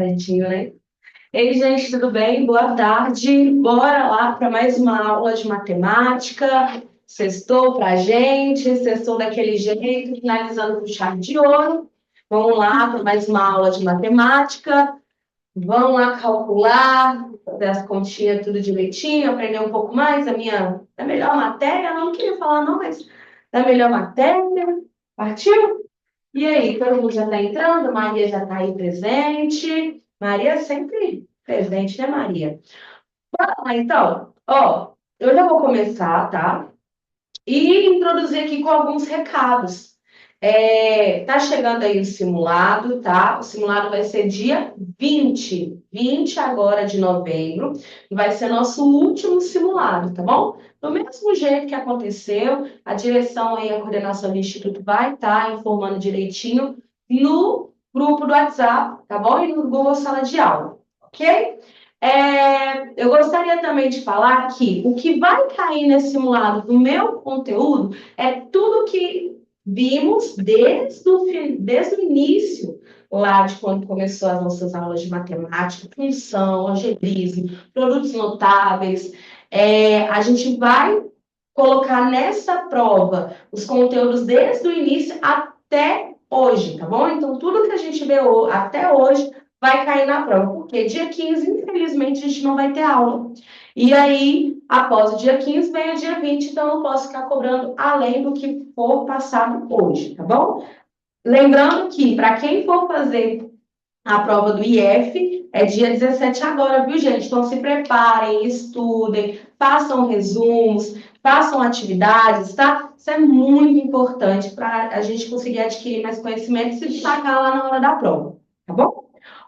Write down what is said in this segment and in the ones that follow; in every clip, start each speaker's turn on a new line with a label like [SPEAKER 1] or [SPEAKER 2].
[SPEAKER 1] Certinho, né? Ei, gente, tudo bem? Boa tarde. Bora lá para mais uma aula de matemática. Sextou pra gente, sextou daquele jeito, finalizando com chave de ouro. Vamos lá para mais uma aula de matemática. Vamos lá calcular, fazer as continhas tudo direitinho, aprender um pouco mais da melhor matéria. Eu não queria falar não, mas da melhor matéria. Partiu? E aí, todo mundo já está entrando? Maria já está aí presente. Maria sempre presente, né, Maria? Então, ó, eu já vou começar, tá? E introduzir aqui com alguns recados. Tá chegando aí o simulado, tá? O simulado vai ser dia 20 agora de novembro, e vai ser nosso último simulado, tá bom? Do mesmo jeito que aconteceu, a direção aí, a coordenação do Instituto vai estar informando direitinho no grupo do WhatsApp, tá bom? E no Google Sala de Aula, ok? Eu gostaria também de falar que o que vai cair nesse simulado do meu conteúdo é tudo que vimos desde o início, lá de quando começou as nossas aulas de matemática, função, algebrismo, produtos notáveis. A gente vai colocar nessa prova os conteúdos desde o início até hoje, tá bom? Então, tudo que a gente vê até hoje vai cair na prova, porque dia 15, infelizmente, a gente não vai ter aula. E aí, após o dia 15, vem o dia 20, então eu não posso ficar cobrando além do que for passado hoje, tá bom? Lembrando que, para quem for fazer a prova do IF, é dia 17 agora, viu, gente? Então, se preparem, estudem, façam resumos, façam atividades, tá? Isso é muito importante para a gente conseguir adquirir mais conhecimento e se destacar lá na hora da prova, tá bom?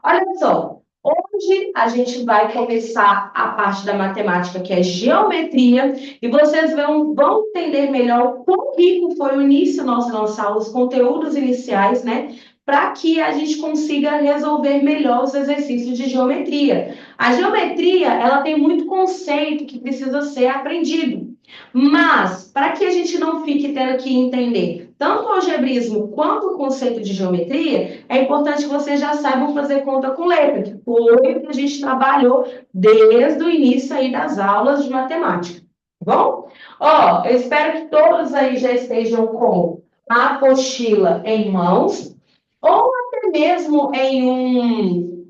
[SPEAKER 1] Olha só, hoje a gente vai começar a parte da matemática, que é geometria, e vocês vão entender melhor o quão rico foi o início nosso lançar os conteúdos iniciais, né? Para que a gente consiga resolver melhor os exercícios de geometria. A geometria, ela tem muito conceito que precisa ser aprendido. Mas, para que a gente não fique tendo que entender tanto o algebrismo quanto o conceito de geometria, é importante que vocês já saibam fazer conta com letra, que foi o que a gente trabalhou desde o início aí das aulas de matemática, tá bom? Ó, eu espero que todos aí já estejam com a apostila em mãos, ou até mesmo em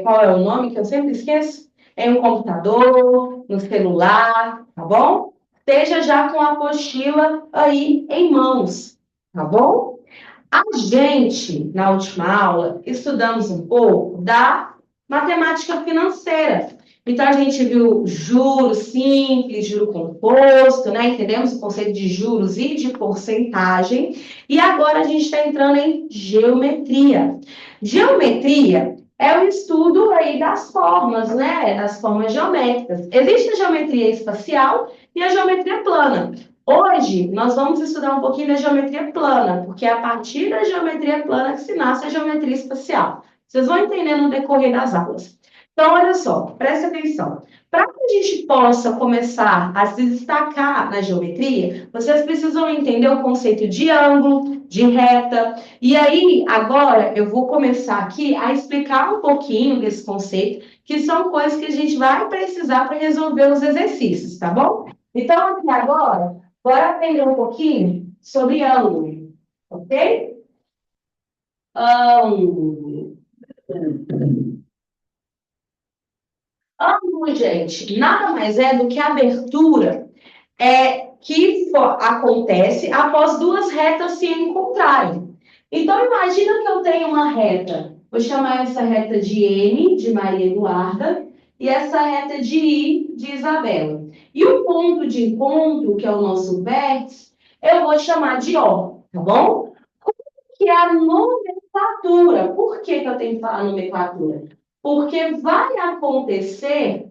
[SPEAKER 1] qual é o nome que eu sempre esqueço? Em um computador, no celular, tá bom? Esteja já com a apostila aí em mãos, tá bom? A gente, na última aula, estudamos um pouco da matemática financeira. Então, a gente viu juros simples, juro composto, né? Entendemos o conceito de juros e de porcentagem. E agora a gente está entrando em geometria. Geometria é o estudo aí das formas, né? Das formas geométricas. Existe a geometria espacial e a geometria plana. Hoje, nós vamos estudar um pouquinho da geometria plana, porque é a partir da geometria plana que se nasce a geometria espacial. Vocês vão entender no decorrer das aulas. Então, olha só, preste atenção. Para que a gente possa começar a se destacar na geometria, vocês precisam entender o conceito de ângulo, de reta. E aí, agora, eu vou começar aqui a explicar um pouquinho desse conceito, que são coisas que a gente vai precisar para resolver os exercícios, tá bom? Então, aqui agora, bora aprender um pouquinho sobre ângulo, ok? Ângulo. Ângulo, gente, nada mais é do que a abertura que acontece após duas retas se encontrarem. Então, imagina que eu tenho uma reta. Vou chamar essa reta de M, de Maria Eduarda, e essa reta de I, de Isabela. E o ponto de encontro, que é o nosso vértice, eu vou chamar de O, tá bom? Que é a nomenclatura. Por que eu tenho que falar nomenclatura? Porque vai acontecer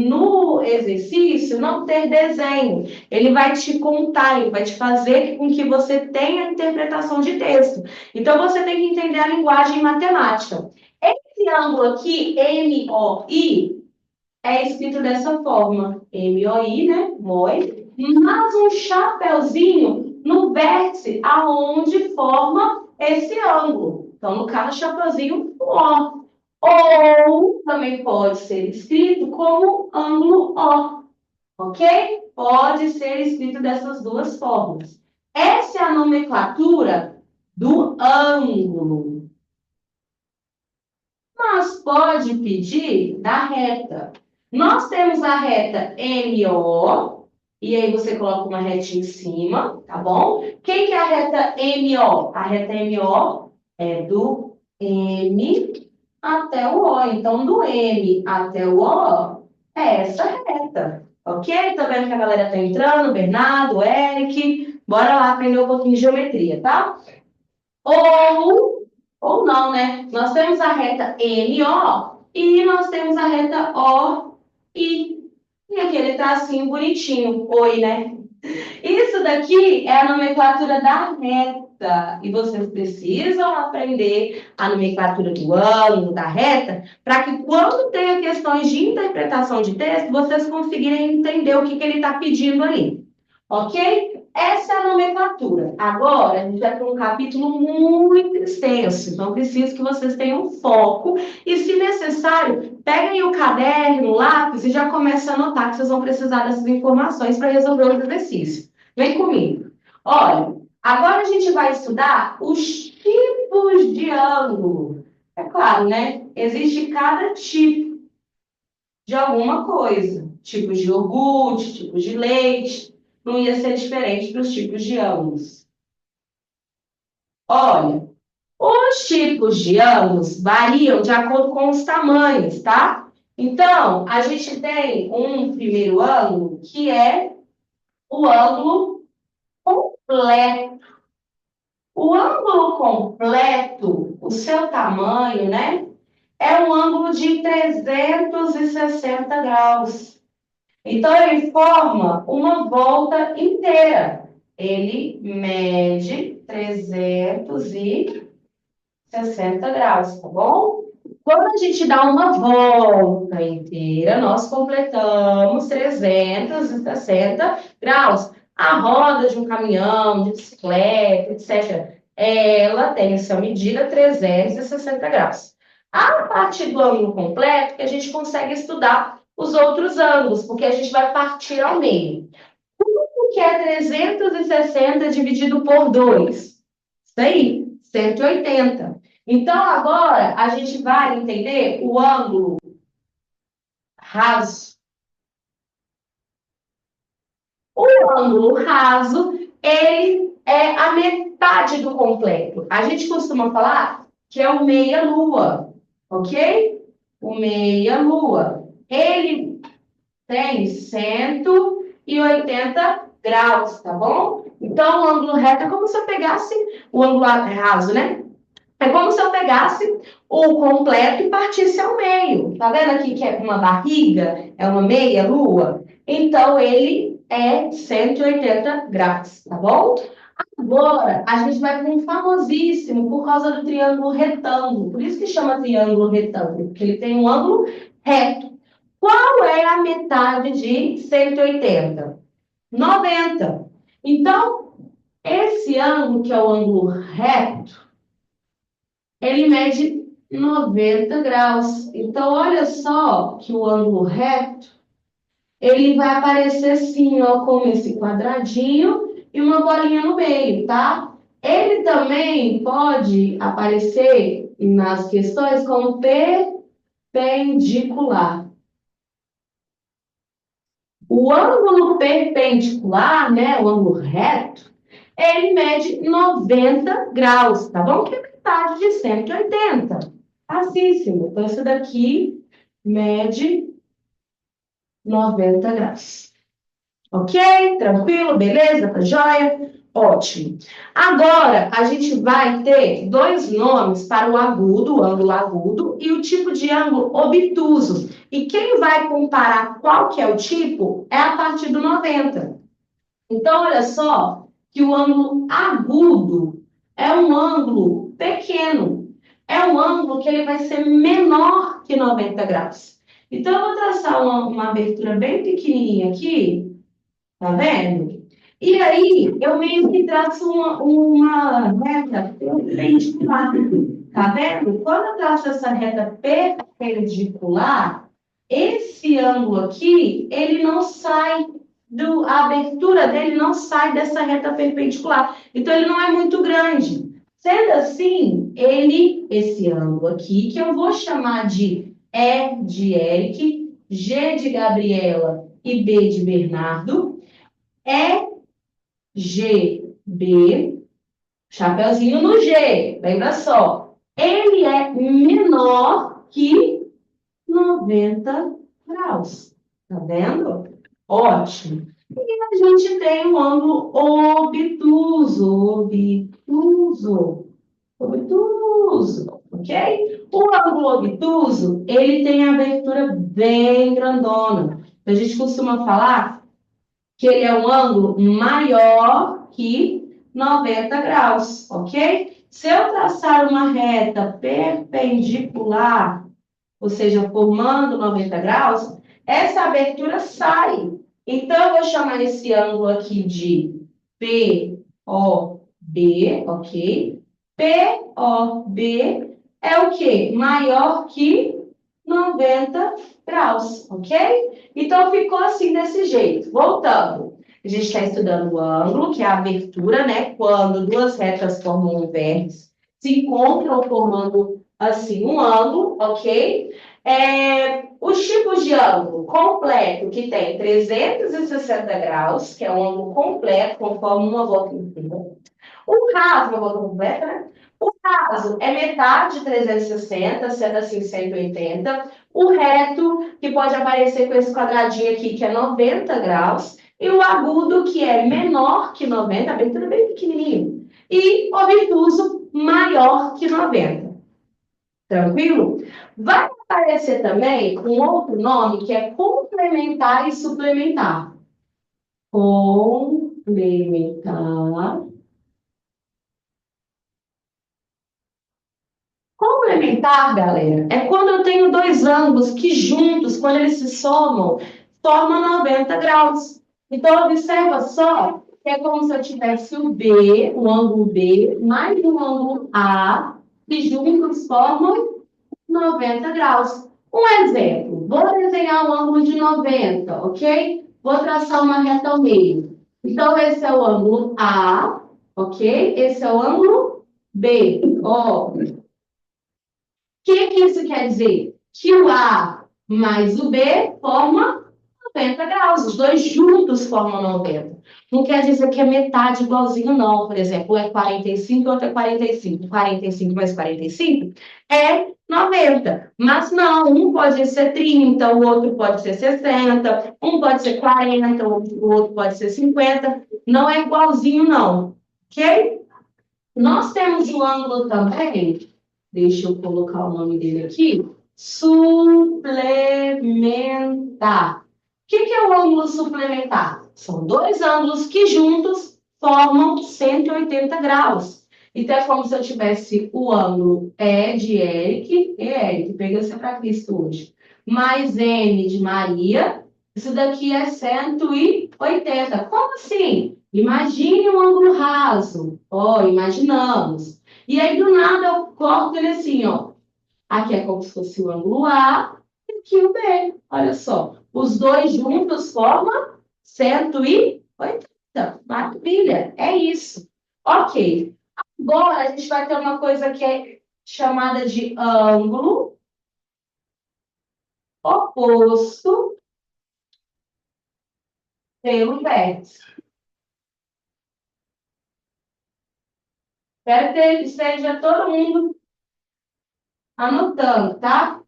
[SPEAKER 1] no exercício, não ter desenho. Ele vai te contar, ele vai te fazer com que você tenha interpretação de texto. Então, você tem que entender a linguagem matemática. Esse ângulo aqui, MOI, é escrito dessa forma. MOI, né? MOI. Mas um chapeuzinho no vértice, aonde forma esse ângulo. Então, no caso, chapeuzinho O. Ou também pode ser escrito como ângulo O, ok? Pode ser escrito dessas duas formas. Essa é a nomenclatura do ângulo. Mas pode pedir da reta. Nós temos a reta MO, e aí você coloca uma retinha em cima, tá bom? Quem que é a reta MO? A reta MO é do M até o O. Então, do M até o O é essa reta, ok? Tá vendo que a galera tá entrando? Bernardo, Eric. Bora lá aprender um pouquinho de geometria, tá? Ou não, né? Nós temos a reta MO e nós temos a reta OI. E aquele tracinho bonitinho, oi, né? Isso daqui é a nomenclatura da reta. E vocês precisam aprender a nomenclatura do ângulo, da reta, para que quando tenha questões de interpretação de texto, vocês conseguirem entender o que ele está pedindo ali. Ok? Essa é a nomenclatura. Agora, a gente vai para um capítulo muito extenso, então preciso que vocês tenham foco e, se necessário, peguem o caderno, o lápis e já comecem a anotar que vocês vão precisar dessas informações para resolver os exercícios. Vem comigo. Olha, agora a gente vai estudar os tipos de ângulo. É claro, né? Existe cada tipo de alguma coisa. Tipos de iogurte, tipos de leite. Não ia ser diferente para os tipos de ângulos. Olha, os tipos de ângulos variam de acordo com os tamanhos, tá? Então, a gente tem um primeiro ângulo que é o ângulo completo. O ângulo completo, o seu tamanho, né? É um ângulo de 360 graus. Então, ele forma uma volta inteira. Ele mede 360 graus, tá bom? Quando a gente dá uma volta inteira, nós completamos 360 graus. A roda de um caminhão, de bicicleta, etc., ela tem essa medida 360 graus. A partir do ângulo completo, que a gente consegue estudar os outros ângulos, porque a gente vai partir ao meio. O que é 360 dividido por 2? Isso aí, 180. Então, agora, a gente vai entender o ângulo raso. O ângulo raso, ele é a metade do completo. A gente costuma falar que é o meia-lua, ok? O meia-lua. Ele tem 180 graus, tá bom? Então, o ângulo reto é como se eu pegasse o ângulo raso, né? É como se eu pegasse o completo e partisse ao meio. Tá vendo aqui que é uma barriga? É uma meia-lua? Então, ele é 180 graus, tá bom? Agora, a gente vai para um famosíssimo por causa do triângulo retângulo. Por isso que chama triângulo retângulo, porque ele tem um ângulo reto. Qual é a metade de 180? 90. Então, esse ângulo, que é o ângulo reto, ele mede 90 graus. Então, olha só que o ângulo reto, ele vai aparecer assim, ó, como esse quadradinho e uma bolinha no meio, tá? Ele também pode aparecer nas questões como perpendicular. O ângulo perpendicular, né, o ângulo reto, ele mede 90 graus, tá bom? Que é metade de 180. Facíssimo. Então, esse daqui mede 90 graus. Ok? Tranquilo? Beleza? Tá joia? Ótimo. Agora, a gente vai ter dois nomes para o agudo, o ângulo agudo, e o tipo de ângulo obtuso. E quem vai comparar qual que é o tipo é a partir do 90. Então, olha só que o ângulo agudo é um ângulo pequeno. É um ângulo que ele vai ser menor que 90 graus. Então, eu vou traçar uma abertura bem pequenininha aqui, tá vendo? E aí, eu meio que traço uma reta perpendicular. Tá vendo? Quando eu traço essa reta perpendicular, esse ângulo aqui, ele não sai a abertura dele não sai dessa reta perpendicular. Então, ele não é muito grande. Sendo assim, esse ângulo aqui, que eu vou chamar de E de Eric, G de Gabriela e B de Bernardo, é GB, chapeuzinho no G, lembra só. Ele é menor que 90 graus. Tá vendo? Ótimo. E a gente tem um ângulo obtuso, ok? O ângulo obtuso, ele tem a abertura bem grandona. A gente costuma falar que ele é um ângulo maior que 90 graus, ok? Se eu traçar uma reta perpendicular, ou seja, formando 90 graus, essa abertura sai. Então, eu vou chamar esse ângulo aqui de POB, ok? POB é o quê? Maior que 90 graus, ok? Então, ficou assim desse jeito. Voltando. A gente está estudando o ângulo, que é a abertura, né? Quando duas retas formam um vértice, se encontram formando, assim, um ângulo, ok? Os tipos de ângulo completo, que tem 360 graus, que é um ângulo completo, conforme uma volta inteira. O raso, uma volta completa, né? O raso é metade de 360, sendo assim 180. O reto, que pode aparecer com esse quadradinho aqui, que é 90 graus. E o agudo, que é menor que 90, a abertura é bem pequenininho. E o obtuso, maior que 90. Tranquilo? Vai aparecer também um outro nome, que é complementar e suplementar. Complementar. Complementar, galera, é quando eu tenho dois ângulos que juntos, quando eles se somam, formam 90 graus. Então, observa só que é como se eu tivesse o B, o ângulo B, mais um ângulo A, que juntos formam 90 graus. Um exemplo, vou desenhar um ângulo de 90, ok? Vou traçar uma reta ao meio. Então, esse é o ângulo A, ok? Esse é o ângulo B, ó. O que isso quer dizer? Que o A mais o B forma 90 graus. Os dois juntos formam 90. Não quer dizer que é metade igualzinho, não. Por exemplo, um é 45 e outro é 45. 45 mais 45 é 90. Mas não, um pode ser 30, o outro pode ser 60, um pode ser 40, o outro pode ser 50. Não é igualzinho, não. Ok? Nós temos o ângulo também, deixa eu colocar o nome dele aqui, suplementar. O que é o ângulo suplementar? São dois ângulos que juntos formam 180 graus. Então, é como se eu tivesse o ângulo E de Eric, pega-se para Cristo hoje, mais M de Maria, isso daqui é 180. Como assim? Imagine um ângulo raso. Ó, imaginamos. E aí, do nada, eu corto ele assim, ó. Aqui é como se fosse o ângulo A e aqui o B. Olha só. Os dois juntos formam 180. Maravilha. É isso. Ok. Agora, a gente vai ter uma coisa que é chamada de ângulo oposto pelo vértice. Espero que esteja todo mundo anotando, tá?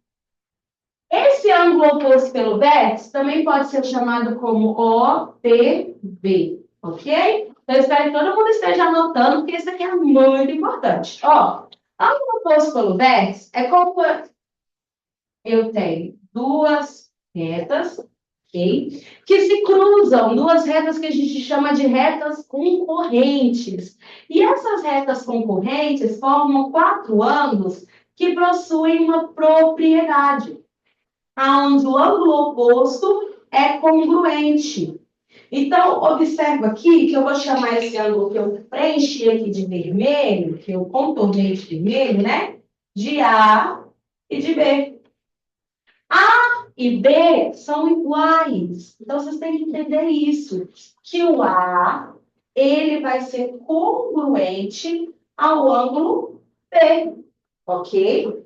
[SPEAKER 1] Esse ângulo oposto pelo vértice também pode ser chamado como OPB, ok? Então, eu espero que todo mundo esteja anotando, porque isso aqui é muito importante. Ó, ângulo oposto pelo vértice é como eu tenho duas retas, ok? Que se cruzam, duas retas que a gente chama de retas concorrentes. E essas retas concorrentes formam quatro ângulos que possuem uma propriedade, onde o ângulo oposto é congruente. Então, observa aqui que eu vou chamar esse ângulo que eu preenchi aqui de vermelho, que eu contornei de vermelho, né? de A e de B. A e B são iguais. Então, vocês têm que entender isso, que o A, ele vai ser congruente ao ângulo B, ok?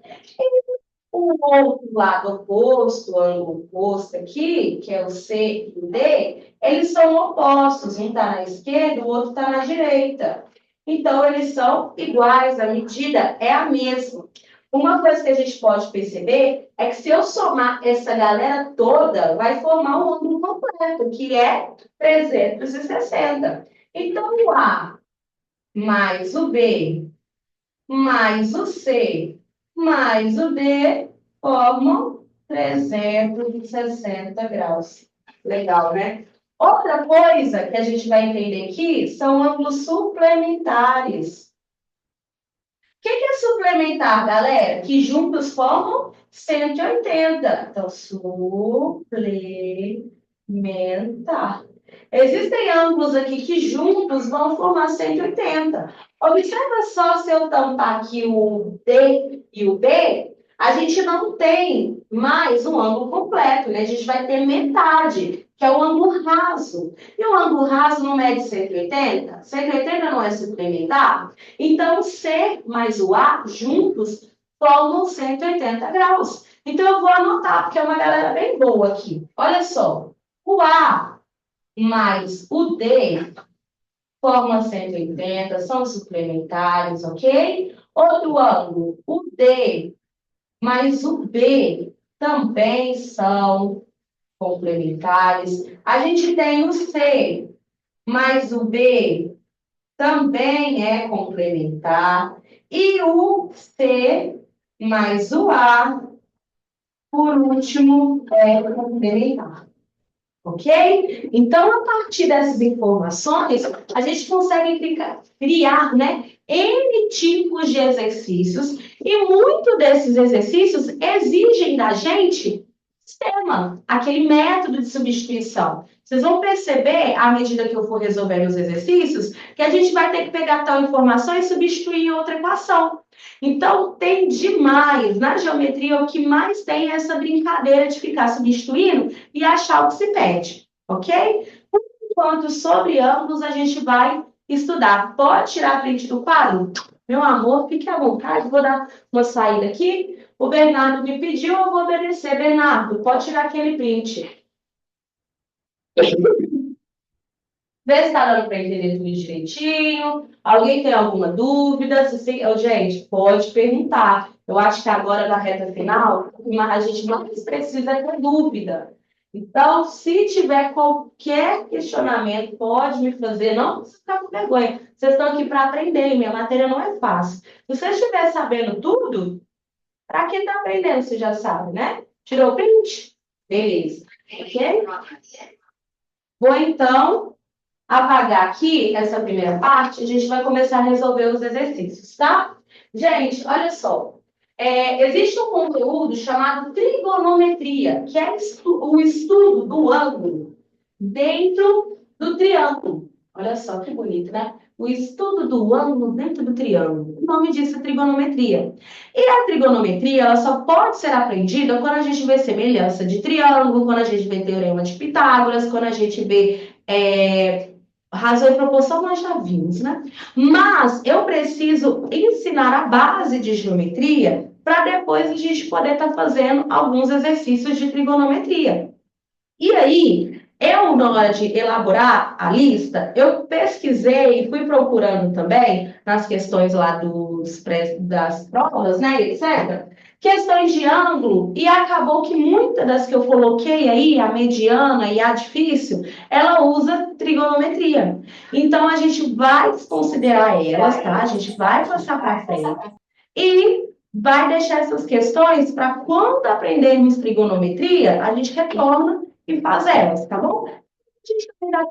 [SPEAKER 1] O outro lado oposto, o ângulo oposto aqui, que é o C e o D, eles são opostos. Um está na esquerda, o outro está na direita. Então, eles são iguais, a medida é a mesma. Uma coisa que a gente pode perceber é que se eu somar essa galera toda, vai formar um ângulo completo, que é 360. Então, o A mais o B mais o C mais o D formam 360 graus. Legal, né? Outra coisa que a gente vai entender aqui são ângulos suplementares. O que é suplementar, galera? Que juntos formam 180. Então, suplementar. Existem ângulos aqui que juntos vão formar 180. Observa só se eu tampar aqui o D e o B, a gente não tem mais um ângulo completo, né? A gente vai ter metade, que é o ângulo raso. E o ângulo raso não mede 180? 180 não é suplementar? Então, o C mais o A juntos formam 180 graus. Então, eu vou anotar, porque é uma galera bem boa aqui. Olha só, o A mais o D formam 180, são suplementares, ok? Outro ângulo, o D mais o B também são complementares. A gente tem o C mais o B também é complementar. E o C mais o A, por último, é complementar. Ok? Então, a partir dessas informações, a gente consegue criar, né, N tipos de exercícios, e muito desses exercícios exigem da gente sistema, aquele método de substituição. Vocês vão perceber, à medida que eu for resolvendo os exercícios, que a gente vai ter que pegar tal informação e substituir em outra equação. Então, tem demais. Na geometria, o que mais tem é essa brincadeira de ficar substituindo e achar o que se pede, ok? Enquanto sobre ângulos, a gente vai estudar. Pode tirar a print do quadro? Meu amor, fique à vontade. Vou dar uma saída aqui. O Bernardo me pediu, eu vou obedecer. Bernardo, pode tirar aquele print. Vê se está dando para entender tudo direitinho. Alguém tem alguma dúvida? Gente, pode perguntar. Eu acho que agora, na reta final, a gente mais precisa ter dúvida. Então, se tiver qualquer questionamento, pode me fazer. Não precisa ficar com vergonha. Vocês estão aqui para aprender. Minha matéria não é fácil. Se você estiver sabendo tudo, para que está aprendendo? Você já sabe, né? Tirou o print? Beleza. Ok? Vou, então, apagar aqui essa primeira parte, a gente vai começar a resolver os exercícios, tá? Gente, olha só. Existe um conteúdo chamado trigonometria, que é o estudo do ângulo dentro do triângulo. Olha só que bonito, né? O estudo do ângulo dentro do triângulo. O nome disso é trigonometria. E a trigonometria, ela só pode ser aprendida quando a gente vê semelhança de triângulo, quando a gente vê teorema de Pitágoras, quando a gente vê razão e proporção, nós já vimos, né? Mas eu preciso ensinar a base de geometria para depois a gente poder estar fazendo alguns exercícios de trigonometria. E aí, eu, na hora de elaborar a lista, eu pesquisei e fui procurando também, nas questões lá das provas, né, etc., questões de ângulo, e acabou que muitas das que eu coloquei aí, a mediana e a difícil, ela usa trigonometria. Então, a gente vai desconsiderar elas, tá? A gente vai passar para frente. E vai deixar essas questões para quando aprendermos trigonometria, a gente retorna e faz elas, tá bom? A gente vai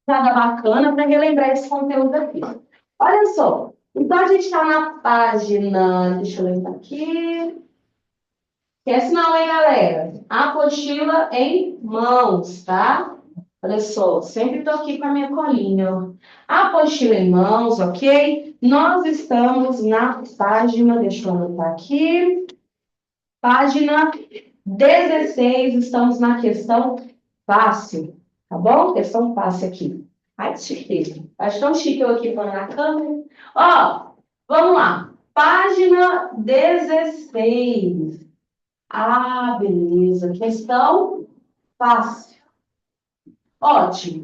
[SPEAKER 1] dar uma bacana para relembrar esse conteúdo aqui. Olha só, então a gente está na página, deixa eu ler aqui. Esquece não, hein, galera? A apostila em mãos, tá? Olha só, sempre estou aqui com a minha colinha, ó. A apostila em mãos, ok? Nós estamos na página, deixa eu anotar aqui, página 16, estamos na questão fácil, tá bom? Questão fácil aqui. Ai, que chique. Acho tão chique eu aqui falando na câmera. Ó, vamos lá. Página 16. Ah, beleza. Questão fácil. Ótimo.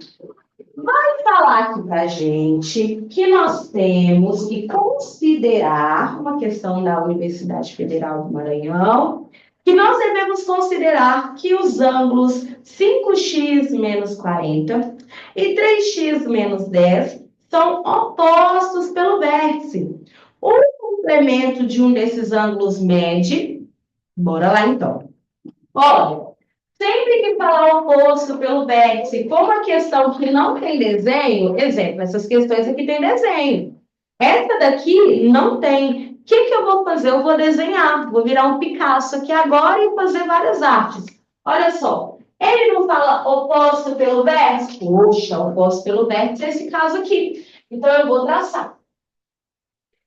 [SPEAKER 1] Vai falar aqui para gente que nós temos que considerar uma questão da Universidade Federal do Maranhão, que nós devemos considerar que os ângulos 5x menos 40 e 3x menos 10 são opostos pelo vértice. O complemento de um desses ângulos mede. Bora lá então. Olha, sempre que falar oposto pelo vértice, como a questão que não tem desenho, exemplo, essas questões aqui tem desenho. Essa daqui não tem. O que eu vou fazer? Eu vou desenhar, vou virar um Picasso aqui agora e fazer várias artes. Olha só, ele não fala oposto pelo vértice? Poxa, oposto pelo vértice é esse caso aqui. Então, eu vou traçar.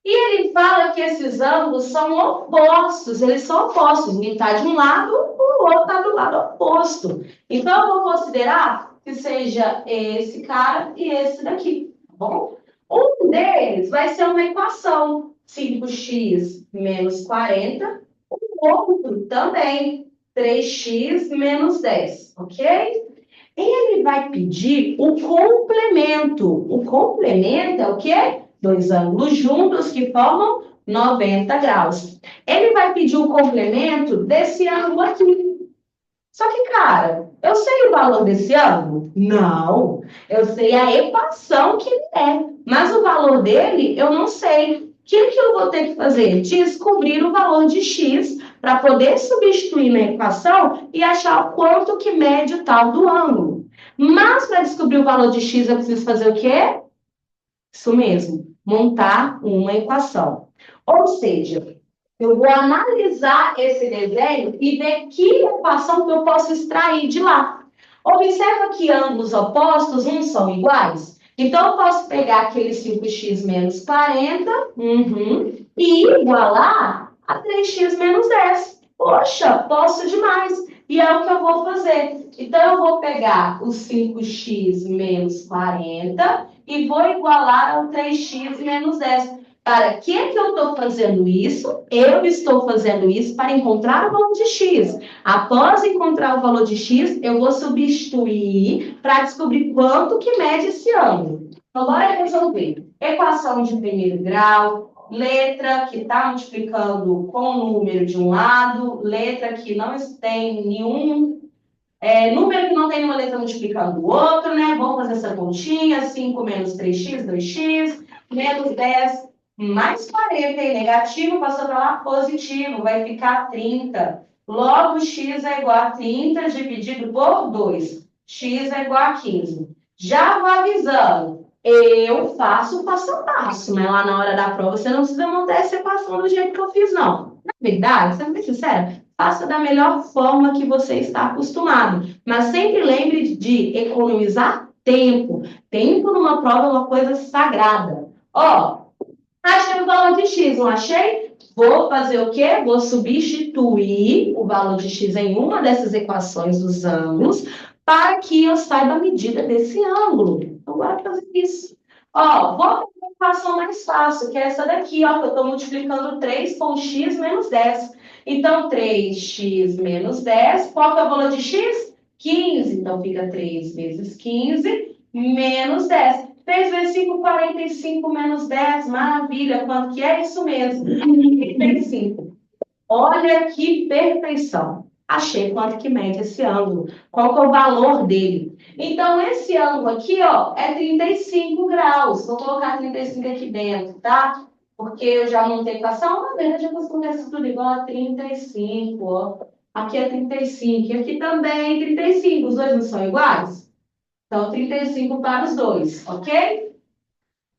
[SPEAKER 1] E ele fala que esses ângulos são opostos, eles são opostos. Um está de um lado, o outro está do lado oposto. Então, eu vou considerar que seja esse cara e esse daqui, tá bom? Um deles vai ser uma equação, 5x menos 40. O outro também, 3x menos 10, ok? Ele vai pedir o complemento. O complemento é o quê? Dois ângulos juntos que formam 90 graus. Ele vai pedir o complemento desse ângulo aqui. Só que, cara, eu sei o valor desse ângulo? Não. Eu sei a equação que ele é. Mas o valor dele, eu não sei. O que eu vou ter que fazer? Descobrir o valor de x para poder substituir na equação e achar quanto que mede o tal do ângulo. Mas, para descobrir o valor de x, eu preciso fazer o quê? Isso mesmo, montar uma equação. Ou seja, eu vou analisar esse desenho e ver que equação que eu posso extrair de lá. Observa que ângulos opostos, uns são iguais. Então, eu posso pegar aquele 5x menos 40 e igualar a 3x menos 10. Poxa, posso demais. E é o que eu vou fazer. Então, eu vou pegar o 5x menos 40 e vou igualar ao 3x menos 10. Para que eu estou fazendo isso? Eu estou fazendo isso para encontrar o valor de x. Após encontrar o valor de x, eu vou substituir para descobrir quanto que mede esse ângulo. Então, bora resolver. Equação de primeiro grau, letra que está multiplicando com o número de um lado, letra que não tem nenhum número que não tem nenhuma letra multiplicando o outro, né? Vamos fazer essa continha, 5 menos 3x, 2x, menos 10 mais 40, e negativo, passou para lá, positivo, vai ficar 30. Logo, x é igual a 30 dividido por 2. X é igual a 15. Já vou avisando, eu faço o passo a passo, mas lá na hora da prova você não precisa montar essa equação do jeito que eu fiz, não. Na verdade, sendo bem sincero, faça da melhor forma que você está acostumado. Mas sempre lembre de economizar tempo. Tempo numa prova é uma coisa sagrada. Ó, achei o valor de x, não achei? Vou fazer o quê? Vou substituir o valor de x em uma dessas equações dos ângulos para que eu saiba a medida desse ângulo. Então, bora fazer isso. Ó, vou fazer uma equação mais fácil, que é essa daqui, ó, que eu estou multiplicando 3 com x menos 10. Então, 3x menos 10, qual que é o valor de x? 15. Então, fica 3 vezes 15 menos 10. 3 vezes 5, 45 menos 10. Maravilha. Quanto que é? Isso mesmo. 35. Olha que perfeição. Achei quanto que mede esse ângulo. Qual que é o valor dele? Então, esse ângulo aqui, ó, é 35 graus. Vou colocar 35 aqui dentro, tá? Porque eu já montei a equação, na verdade, eu costumo ver tudo igual a 35, ó. Aqui é 35, e aqui também é 35. Os dois não são iguais? Então, 35 para os dois, ok?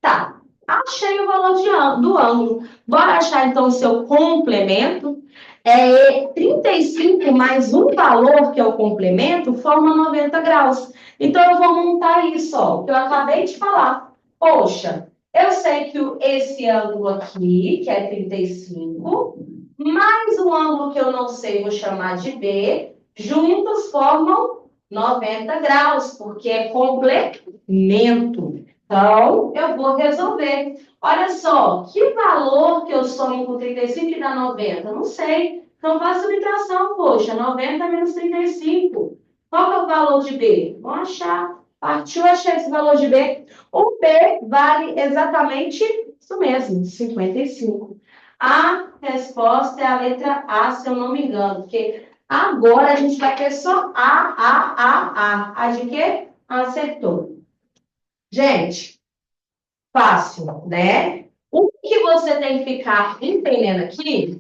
[SPEAKER 1] Tá. Achei o valor do ângulo. Bora achar, então, o seu complemento. 35 mais um valor, que é o complemento, forma 90 graus. Então, eu vou montar isso, ó, que eu acabei de falar. Poxa, eu sei que esse ângulo aqui, que é 35, mais um ângulo que eu não sei, vou chamar de B, juntos formam 90 graus, porque é complemento. Então, eu vou resolver. Olha só, que valor que eu somo com 35 e dá 90? Não sei. Então, faço subtração, poxa, 90 menos 35. Qual que é o valor de B? Vamos achar. Partiu, achei esse valor de B. O B vale exatamente isso mesmo, 55. A resposta é a letra A, se eu não me engano, porque agora a gente vai ter só A. A de quê? Acertou. Gente, fácil, né? O que você tem que ficar entendendo aqui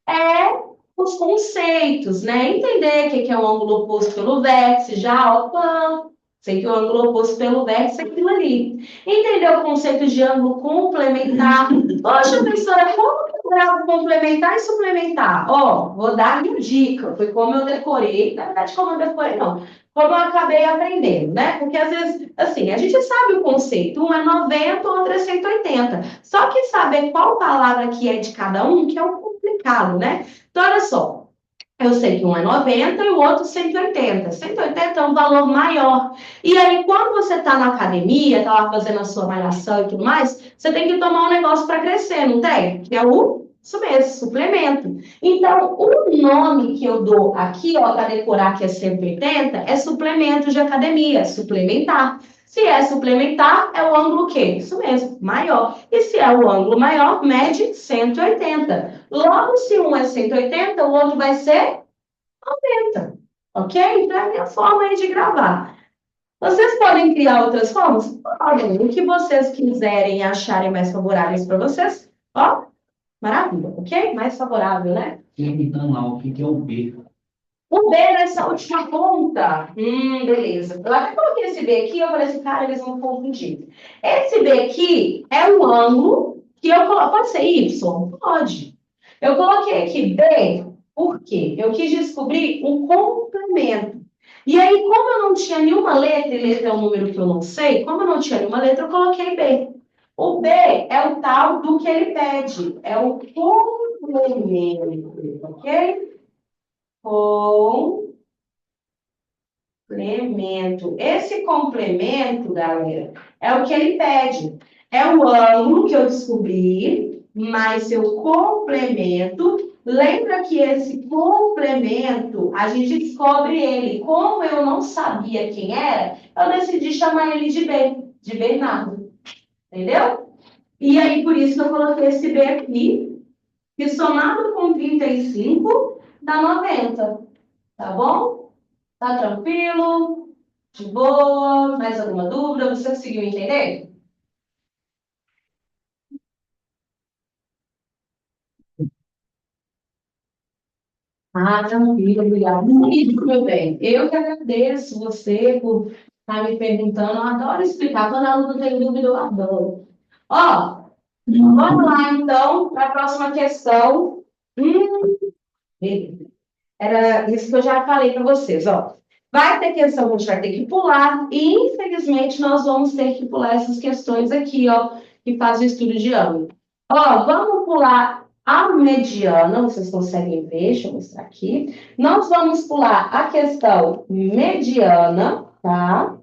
[SPEAKER 1] é os conceitos, né? Entender o que é o ângulo oposto pelo vértice, já, ó, pã, sei que o ângulo oposto pelo vértice é aquilo ali. Entender o conceito de ângulo complementar. Poxa, professora, como que eu gravo complementar e suplementar? Ó, vou dar uma dica, foi como eu decorei, na verdade, como eu decorei, não. Como eu acabei aprendendo, né? Porque às vezes, assim, a gente sabe o conceito, um é 90, o outro é 180. Só que saber qual palavra que é de cada um, que é o complicado, né? Então, olha só, eu sei que um é 90 e o outro 180. 180 é um valor maior. E aí, quando você está na academia, está lá fazendo a sua malhação e tudo mais, você tem que tomar um negócio para crescer, não tem? Que é isso mesmo, suplemento. Então, o nome que eu dou aqui, ó, para decorar que é 180, é suplemento de academia, suplementar. Se é suplementar, é o ângulo o quê? Isso mesmo, maior. E se é o ângulo maior, mede 180. Logo, se um é 180, o outro vai ser 90. Ok? Então, é a minha forma aí de gravar. Vocês podem criar outras formas? Podem. O que vocês quiserem e acharem mais favoráveis para vocês. Ó, maravilha, ok? Mais favorável, né?
[SPEAKER 2] Então, lá, o que é o B?
[SPEAKER 1] O B nessa última ponta. Beleza. Eu até coloquei esse B aqui, eu falei assim, cara, eles vão confundir. Esse B aqui é um ângulo que eu coloco. Pode ser Y? Pode. Eu coloquei aqui B, por quê? Eu quis descobrir um complemento. E aí, como eu não tinha nenhuma letra, e letra é um número que eu não sei, como eu não tinha nenhuma letra, eu coloquei B. O B é o tal do que ele pede, é o complemento, ok? Complemento. Esse complemento, galera, é o que ele pede. É o ângulo que eu descobri, mais seu complemento. Lembra que esse complemento, a gente descobre ele. Como eu não sabia quem era, eu decidi chamar ele de B, de Bernardo. Entendeu? E aí, por isso que eu coloquei esse B aqui, que somado com 35 dá 90. Tá bom? Tá tranquilo? De boa? Mais alguma dúvida? Você conseguiu entender? Ah, tranquilo, obrigada. Muito, meu bem. Eu que agradeço você por estar me perguntando. Eu adoro explicar. Quando a aluna tem dúvida, eu adoro. Ó, vamos lá, então, para a próxima questão. Beleza. Era isso que eu já falei para vocês, ó. Vai ter questão que a gente vai ter que pular, e infelizmente nós vamos ter que pular essas questões aqui, ó, que faz o estudo de ângulo. Ó, vamos pular a mediana, vocês conseguem ver, deixa eu mostrar aqui. Nós vamos pular a questão mediana, tá?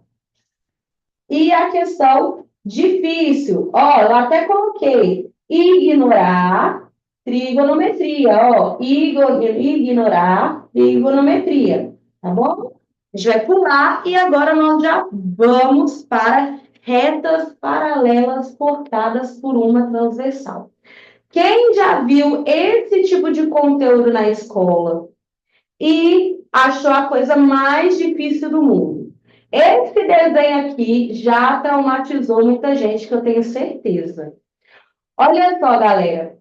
[SPEAKER 1] E a questão difícil, ó, eu até coloquei ignorar trigonometria, ó, ignorar trigonometria, tá bom? A gente vai pular e agora nós já vamos para retas paralelas cortadas por uma transversal. Quem já viu esse tipo de conteúdo na escola e achou a coisa mais difícil do mundo? Esse desenho aqui já traumatizou muita gente, que eu tenho certeza. Olha só, galera.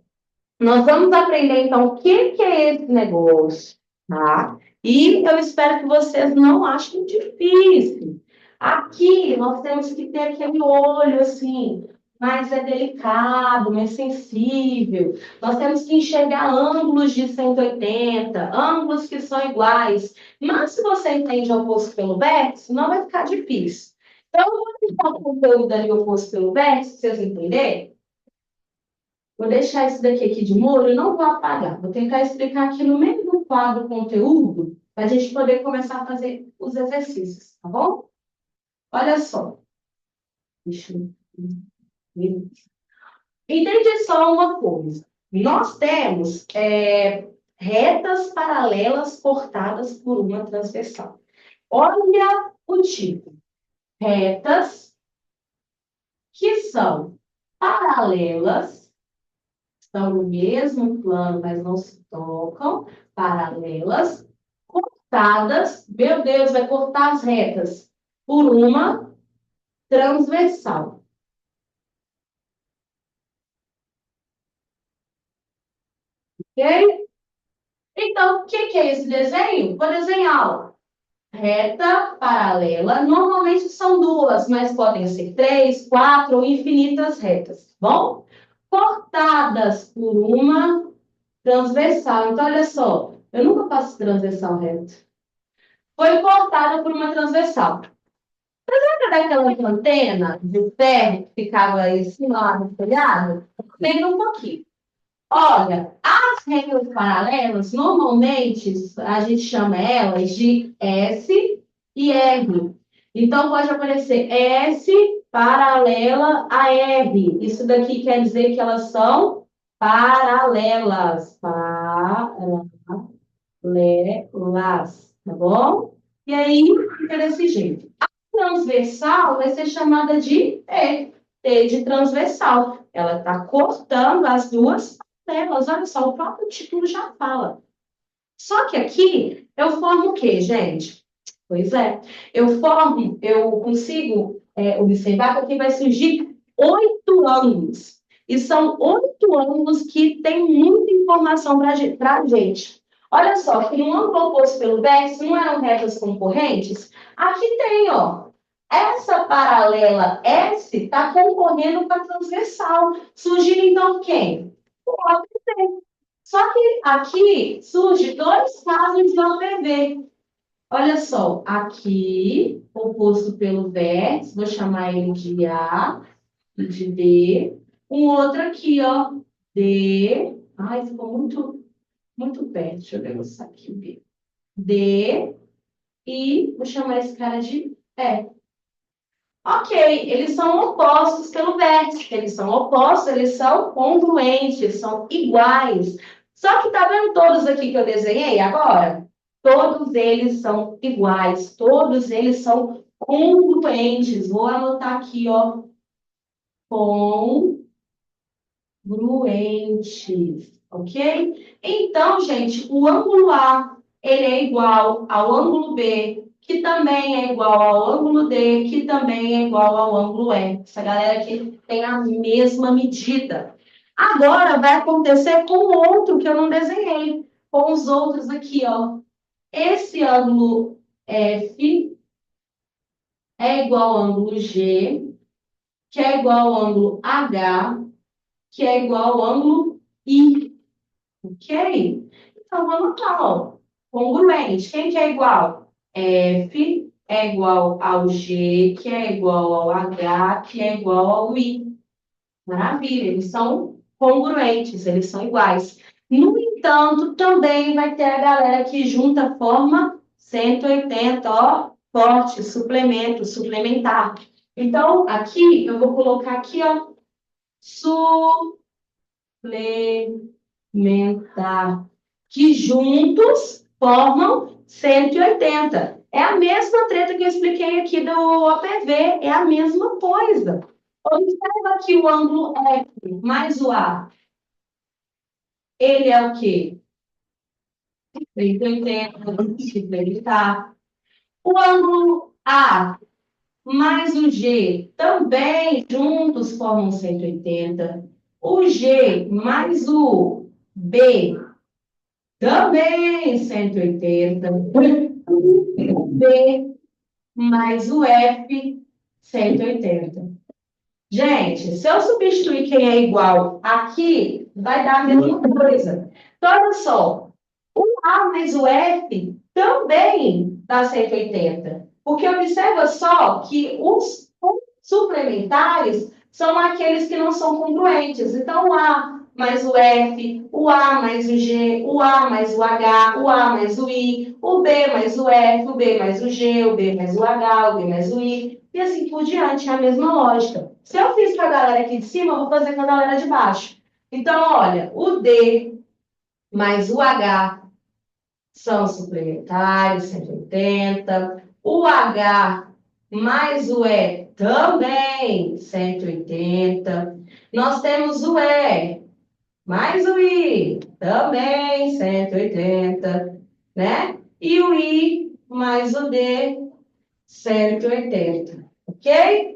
[SPEAKER 1] Nós vamos aprender, então, o que é esse negócio, tá? E eu espero que vocês não achem difícil. Aqui, nós temos que ter aquele olho, assim, mais é delicado, mais sensível. Nós temos que enxergar ângulos de 180, ângulos que são iguais. Mas se você entende oposto pelo vértice, não vai ficar difícil. Então, eu vou tentar o conteúdo ali oposto pelo vértice, vocês entenderem. Vou deixar isso daqui de molho, não vou apagar. Vou tentar explicar aqui no meio do quadro conteúdo, para a gente poder começar a fazer os exercícios, tá bom? Olha só. Deixa eu... Entende só uma coisa. Nós temos retas paralelas cortadas por uma transversal. Olha o tipo. Retas que são paralelas, estão no mesmo plano, mas não se tocam, paralelas, cortadas, meu Deus, vai cortar as retas por uma transversal. Ok? Então, o que é esse desenho? Vou desenhar reta paralela. Normalmente são duas, mas podem ser três, quatro ou infinitas retas, tá bom? Cortadas por uma transversal. Então, olha só, eu nunca faço transversal reta. Foi cortada por uma transversal. Lembra daquela antena de ferro que ficava em cima lá no telhado? Lembra um pouquinho. Olha, as retas paralelas, normalmente, a gente chama elas de S e R. Então, pode aparecer S paralela a R. Isso daqui quer dizer que elas são paralelas. Paralelas, tá bom? E aí, fica desse jeito. A transversal vai ser chamada de T. T de transversal. Ela está cortando as duas paralelas. Olha só, o próprio título já fala. Só que aqui eu formo o quê, gente? Pois é, eu consigo observar que aqui vai surgir 8 ângulos. E são 8 ângulos que têm muita informação para a gente. Olha só, que no ângulo oposto pelo vértice não eram retas concorrentes? Aqui tem, ó. Essa paralela S está concorrendo com a transversal. Surgindo, então, quem? O OPV. Só que aqui surge dois casos de OPV. Olha só, aqui, oposto pelo vértice, vou chamar ele de A e de D. Um outro aqui, ó, D. Ai, ficou muito perto. Deixa eu ver isso aqui, B. D. E vou chamar esse cara de E. Ok, eles são opostos pelo vértice. Eles são opostos, eles são congruentes, são iguais. Só que tá vendo todos aqui que eu desenhei agora? Todos eles são iguais, todos eles são congruentes. Vou anotar aqui, ó. Congruentes, ok? Então, gente, o ângulo A, ele é igual ao ângulo B, que também é igual ao ângulo D, que também é igual ao ângulo E. Essa galera aqui tem a mesma medida. Agora vai acontecer com o outro que eu não desenhei, com os outros aqui, ó. Esse ângulo F é igual ao ângulo G, que é igual ao ângulo H, que é igual ao ângulo I. Ok? Então, vamos lá, ó. Congruente. Quem que é igual? F é igual ao G, que é igual ao H, que é igual ao I. Maravilha, eles são congruentes, eles são iguais. No entanto, também vai ter a galera que junta forma 180, ó, forte, suplemento, suplementar. Então, aqui, eu vou colocar aqui, ó, suplementar, que juntos formam 180. É a mesma treta que eu expliquei aqui do OPV, é a mesma coisa. Observa aqui o ângulo F mais o A. Ele é o quê? 180, suplementar. O ângulo A mais o G também juntos formam 180. O G mais o B também 180. O B mais o F 180. Gente, se eu substituir quem é igual aqui, vai dar a mesma coisa. Então, olha só, o A mais o F também dá 180. Porque observa só que os suplementares são aqueles que não são congruentes. Então, o A mais o F, o A mais o G, o A mais o H, o A mais o I, o B mais o F, o B mais o G, o B mais o H, o B mais o I, e assim por diante, é a mesma lógica. Se eu fiz com a galera aqui de cima, eu vou fazer com a galera de baixo. Então, olha, o D mais o H são suplementares, 180. O H mais o E também, 180. Nós temos o E mais o I também, 180, né? E o I mais o D, 180, ok?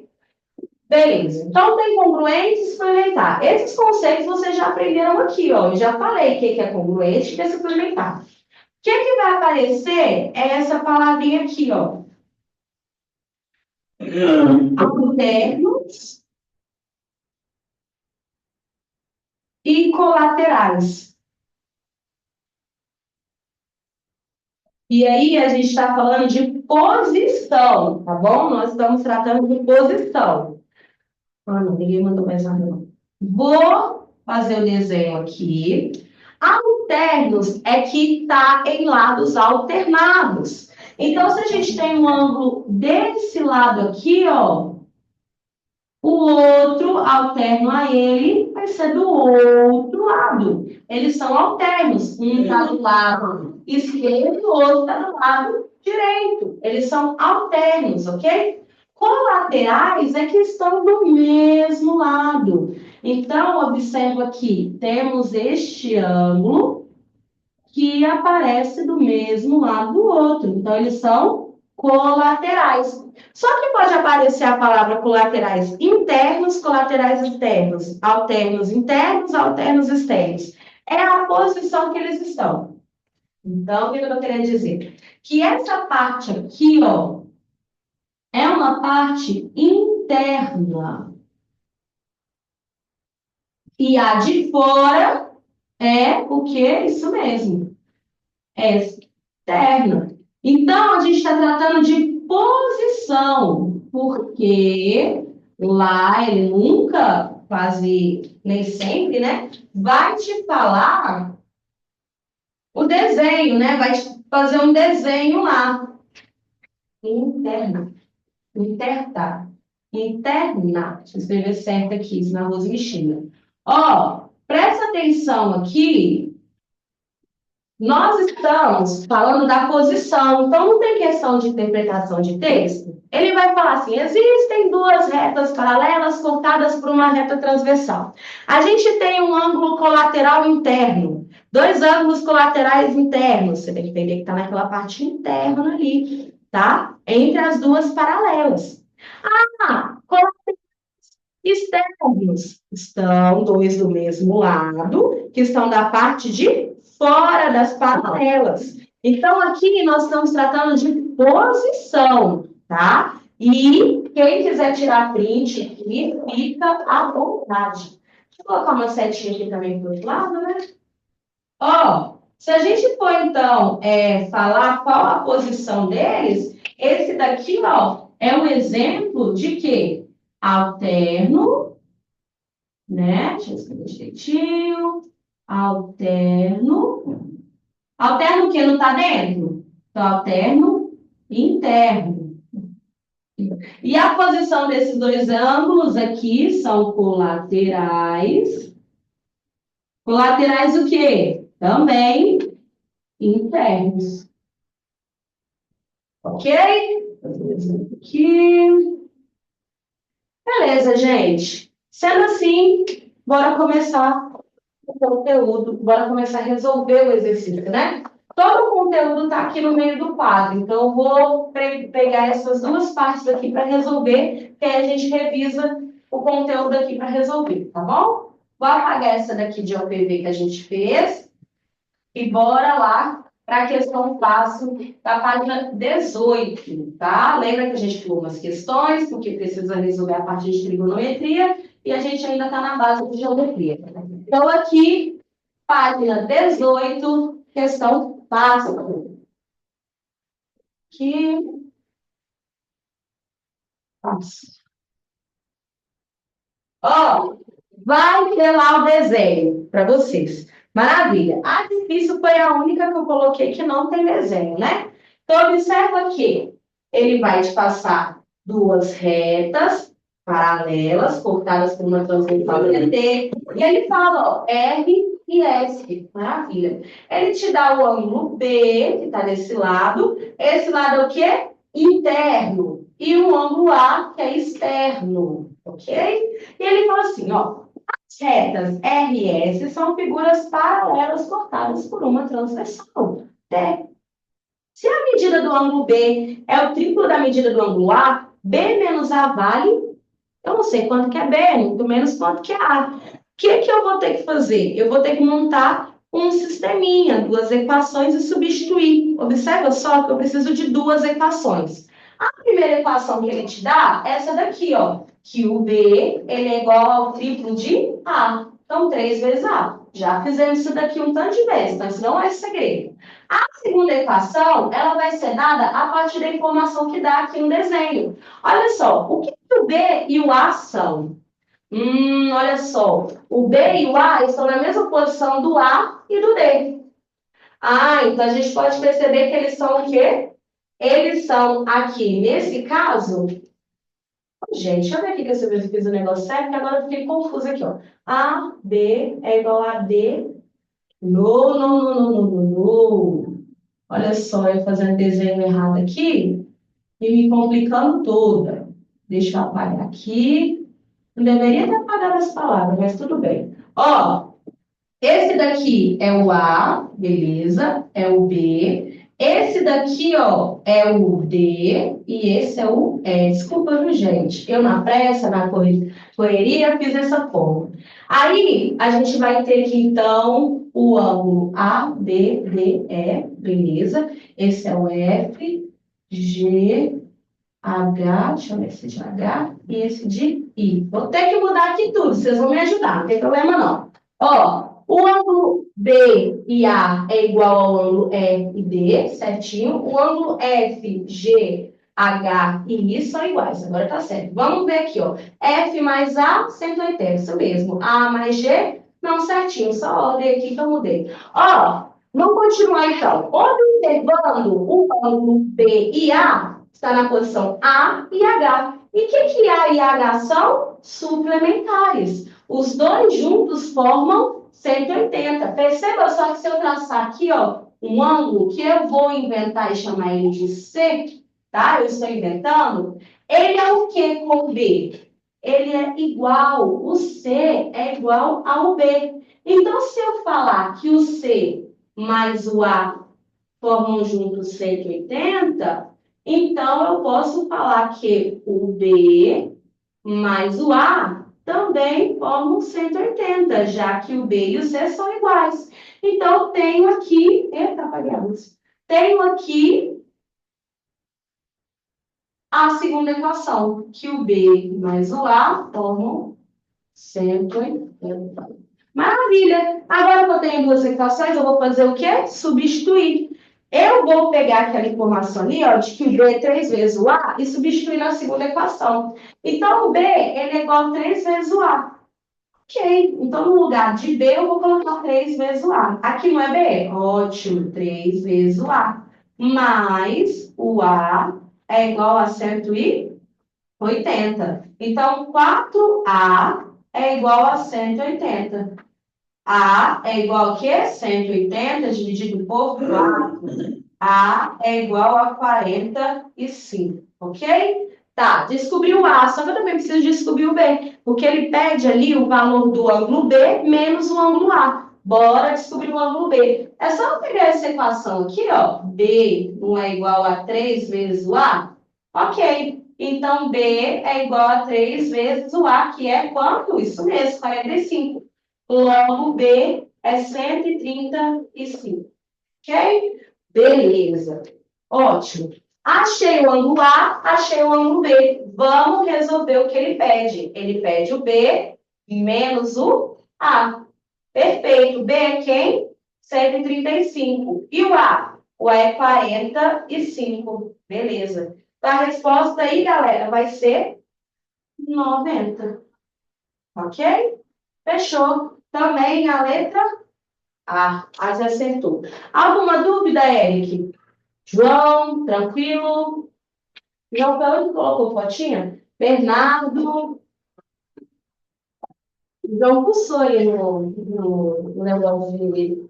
[SPEAKER 1] Beleza. Então, tem congruente e suplementar. Esses conceitos vocês já aprenderam aqui, ó. Eu já falei o que é congruente e o que é suplementar. O que vai aparecer é essa palavrinha aqui, ó. Alternos e colaterais. E aí, a gente está falando de posição, tá bom? Nós estamos tratando de posição. Ah, não, ninguém mandou mais nada, não. Vou fazer o desenho aqui. Alternos é que está em lados alternados. Então, se a gente tem um ângulo desse lado aqui, ó, o outro alterno a ele vai ser do outro lado. Eles são alternos. Um está do lado esquerdo, o outro está do lado direito. Eles são alternos, ok? Colaterais é que estão do mesmo lado. Então, observa aqui, temos este ângulo que aparece do mesmo lado do outro. Então, eles são colaterais. Só que pode aparecer a palavra colaterais internos, colaterais externos, alternos internos, alternos externos. É a posição que eles estão. Então, o que eu estou querendo dizer? Que essa parte aqui, ó, é uma parte interna. E a de fora é o quê? Isso mesmo. É externa. Então, a gente está tratando de posição, porque lá ele nunca, quase nem sempre, né? Vai te falar o desenho, né? Vai te fazer um desenho lá. Interna. Interta. Interna. Deixa eu escrever certo aqui, senão a Rose me xinga. Ó, presta atenção aqui. Nós estamos falando da posição, então não tem questão de interpretação de texto. Ele vai falar assim: existem duas retas paralelas cortadas por uma reta transversal. A gente tem um ângulo colateral interno, dois ângulos colaterais internos. Você tem que entender que está naquela parte interna ali, tá? Entre as duas paralelas. Ah, colaterais externos estão dois do mesmo lado, que estão da parte de fora das paralelas. Então, aqui nós estamos tratando de posição, tá? E quem quiser tirar print aqui, fica à vontade. Deixa eu colocar uma setinha aqui também do outro lado, né? Ó, se a gente for, então, falar qual a posição deles, esse daqui, ó, é um exemplo de quê? Alterno, né? Deixa eu escrever direitinho. Alterno. Alterno que não está dentro? Então, alterno interno. E a posição desses dois ângulos aqui são colaterais. Colaterais o quê? Também internos. Ok? Aqui. Beleza, gente. Sendo assim, bora começar o conteúdo, bora começar a resolver o exercício, né? Todo o conteúdo está aqui no meio do quadro, então eu vou pegar essas duas partes aqui para resolver, que aí a gente revisa o conteúdo aqui para resolver, tá bom? Vou apagar essa daqui de OPV que a gente fez e bora lá para a questão fácil da página 18, tá? Lembra que a gente falou umas questões, porque precisa resolver a parte de trigonometria, e a gente ainda está na base de geometria. Então, aqui, página 18, questão fácil. Que fácil. Ó, vai ter lá o desenho para vocês. Maravilha. A difícil foi a única que eu coloquei que não tem desenho, né? Então, observa que ele vai te passar duas retas paralelas, cortadas por uma transversal PT, e ele fala, ó, R e S. Maravilha. Ele te dá o ângulo B, que está desse lado. Esse lado é o quê? Interno. E o ângulo A, que é externo. Ok? E ele fala assim, ó, as retas R e S são figuras paralelas cortadas por uma transversal. T. Se a medida do ângulo B é o triplo da medida do ângulo A, B menos A vale, eu não sei quanto que é B, muito menos quanto que é A. O que que eu vou ter que fazer? Eu vou ter que montar um sisteminha, duas equações e substituir. Observa só que eu preciso de duas equações. A primeira equação que ele te dá é essa daqui, ó, que o B ele é igual ao triplo de A. Então, 3 vezes A. Já fizemos isso daqui um tanto de vezes, então isso não é segredo. A segunda equação, ela vai ser dada a partir da informação que dá aqui no desenho. Olha só, o que o B e o A são? Olha só, o B e o A estão na mesma posição do A e do D. Ah, então a gente pode perceber que eles são o quê? Eles são aqui, nesse caso... Gente, deixa eu ver aqui que eu fiz o negócio certo, porque agora eu fiquei confusa aqui, ó. A, B é igual a D. No. Olha só, eu fazendo desenho errado aqui e me complicando toda. Deixa eu apagar aqui. Não deveria ter apagado as palavras, mas tudo bem. Ó, esse daqui é o A, beleza? É o B. Esse daqui, ó, é o D. E esse é o E. Desculpa, viu, gente? Eu, na pressa, na correria, fiz essa forma. Aí, a gente vai ter aqui, então, o ângulo ABDE, beleza? Esse é o F, G, H, deixa eu ver esse de H, e esse de I. Vou ter que mudar aqui tudo, vocês vão me ajudar, não tem problema não. Ó, o ângulo B e A é igual ao ângulo E e D, certinho. O ângulo F, G, H e I são iguais, agora tá certo. Vamos ver aqui, ó. F mais A, 180, isso mesmo. A mais G, não, certinho, só a ordem aqui que eu mudei. Ó, vamos continuar então. Observando o ângulo B e A, está na posição A e H. E o que A e H são? Suplementares. Os dois juntos formam 180. Perceba só que se eu traçar aqui, ó, um ângulo que eu vou inventar e chamar ele de C, tá? Eu estou inventando. Ele é o que com B? Ele é igual, o C é igual ao B. Então, se eu falar que o C mais o A formam juntos 180, então eu posso falar que o B mais o A também formam 180, já que o B e o C são iguais. Então, tenho aqui... Eita, apaguei a luz. Tenho aqui a segunda equação, que o B mais o A formam 180. Maravilha! Agora que eu tenho duas equações, eu vou fazer o quê? Substituir. Eu vou pegar aquela informação ali, ó, de que o B é 3 vezes o A e substituir na segunda equação. Então, o B ele é igual a 3 vezes o A. Ok. Então, no lugar de B, eu vou colocar 3 vezes o A. Aqui não é B? Ótimo, 3 vezes o A. Mais o A é igual a 180. Então, 4A é igual a 180. A é igual a quê? 180 dividido por 4. A é igual a 45, ok? Tá, descobri o A, só que eu também preciso descobrir o B, porque ele pede ali o valor do ângulo B menos o ângulo A. Bora descobrir o ângulo B. É só eu pegar essa equação aqui, ó. B não é igual a 3 vezes o A? Ok. Então, B é igual a 3 vezes o A, que é quanto? Isso mesmo, 45. Logo, B é 135, ok? Beleza. Ótimo. Achei o ângulo A, achei o ângulo B. Vamos resolver o que ele pede. Ele pede o B menos o A. Perfeito. B é quem? 135. E o A? O A é 45. Beleza. Então, a resposta aí, galera, vai ser 90. Ok? Fechou. Também a letra A. A já acertou. Alguma dúvida, Eric? João, tranquilo? João, para onde colocou fotinha? Bernardo. João pulsou aí no negócio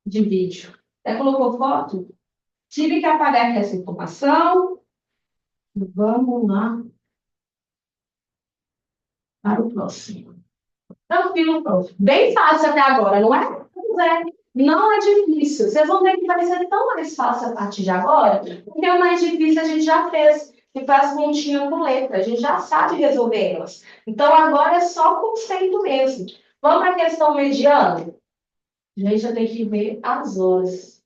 [SPEAKER 1] de vídeo. Até colocou foto? Tive que apagar aqui essa informação. Vamos lá para o próximo. Tranquilo, prof. Bem fácil até agora, não é? Pois é. Não é difícil. Vocês vão ver que vai ser tão mais fácil a partir de agora, porque o mais difícil a gente já fez, que faz continha com letra. A gente já sabe resolver elas. Então, agora é só conceito mesmo. Vamos para a questão mediana? A gente já tem que ver as horas.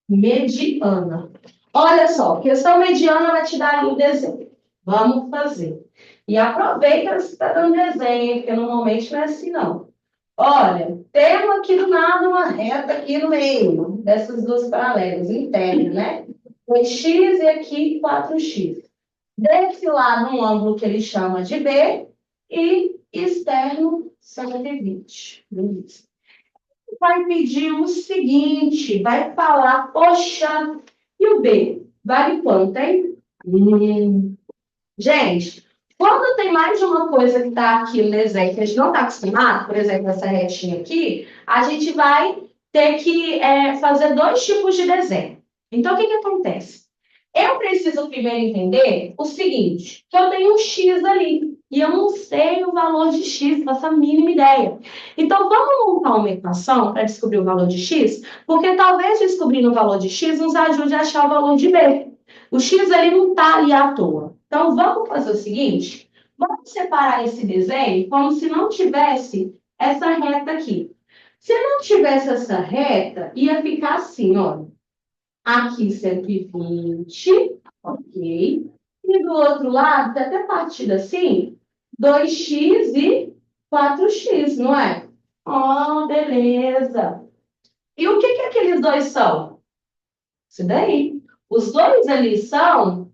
[SPEAKER 1] Mediana. Olha só, questão mediana vai te dar ali o desenho. Vamos fazer. E aproveita que você está dando desenho, porque normalmente não é assim, não. Olha, temos aqui do nada uma reta aqui no meio, dessas duas paralelas, internas, né? 2x e aqui 4x. Desse lado, um ângulo que ele chama de B e externo 120. Beleza. Vai pedir o seguinte, vai falar, poxa, e o B? Vale quanto, hein? Gente, quando tem mais de uma coisa que está aqui no desenho que a gente não está acostumado, por exemplo, essa retinha aqui, a gente vai ter que fazer dois tipos de desenho. Então, o que acontece? Eu preciso primeiro entender o seguinte, que eu tenho um x ali, e eu não sei o valor de x, não faço a mínima ideia. Então, vamos montar uma equação para descobrir o valor de x, porque talvez descobrindo o valor de x nos ajude a achar o valor de b. O x ali não está ali à toa. Então, vamos fazer o seguinte, vamos separar esse desenho como se não tivesse essa reta aqui. Se não tivesse essa reta, ia ficar assim, olha. Aqui 120, ok. E do outro lado, até partida assim, 2x e 4x, não é? Oh, beleza. E o que aqueles dois são? Isso daí. Os dois ali são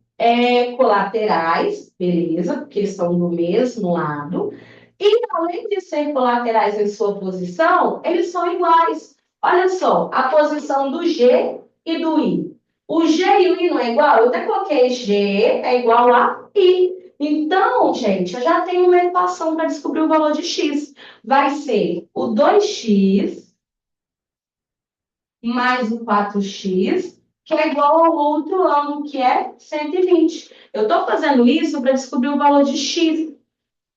[SPEAKER 1] colaterais, beleza? Porque eles são do mesmo lado. E, além de ser colaterais em sua posição, eles são iguais. Olha só, a posição do G e do I. O G e o I não é igual? Eu até coloquei G é igual a I. Então, gente, eu já tenho uma equação para descobrir o valor de x. Vai ser o 2x mais o 4x, que é igual ao outro ângulo, que é 120. Eu estou fazendo isso para descobrir o valor de x.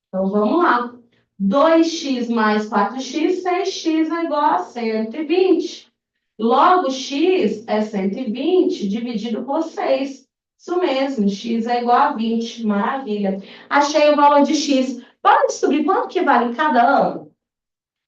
[SPEAKER 1] Então, vamos lá. 2x mais 4x, 6x é igual a 120. Logo, x é 120 dividido por 6. Isso mesmo, x é igual a 20. Maravilha. Achei o valor de x. Bora descobrir quanto que vale cada ângulo?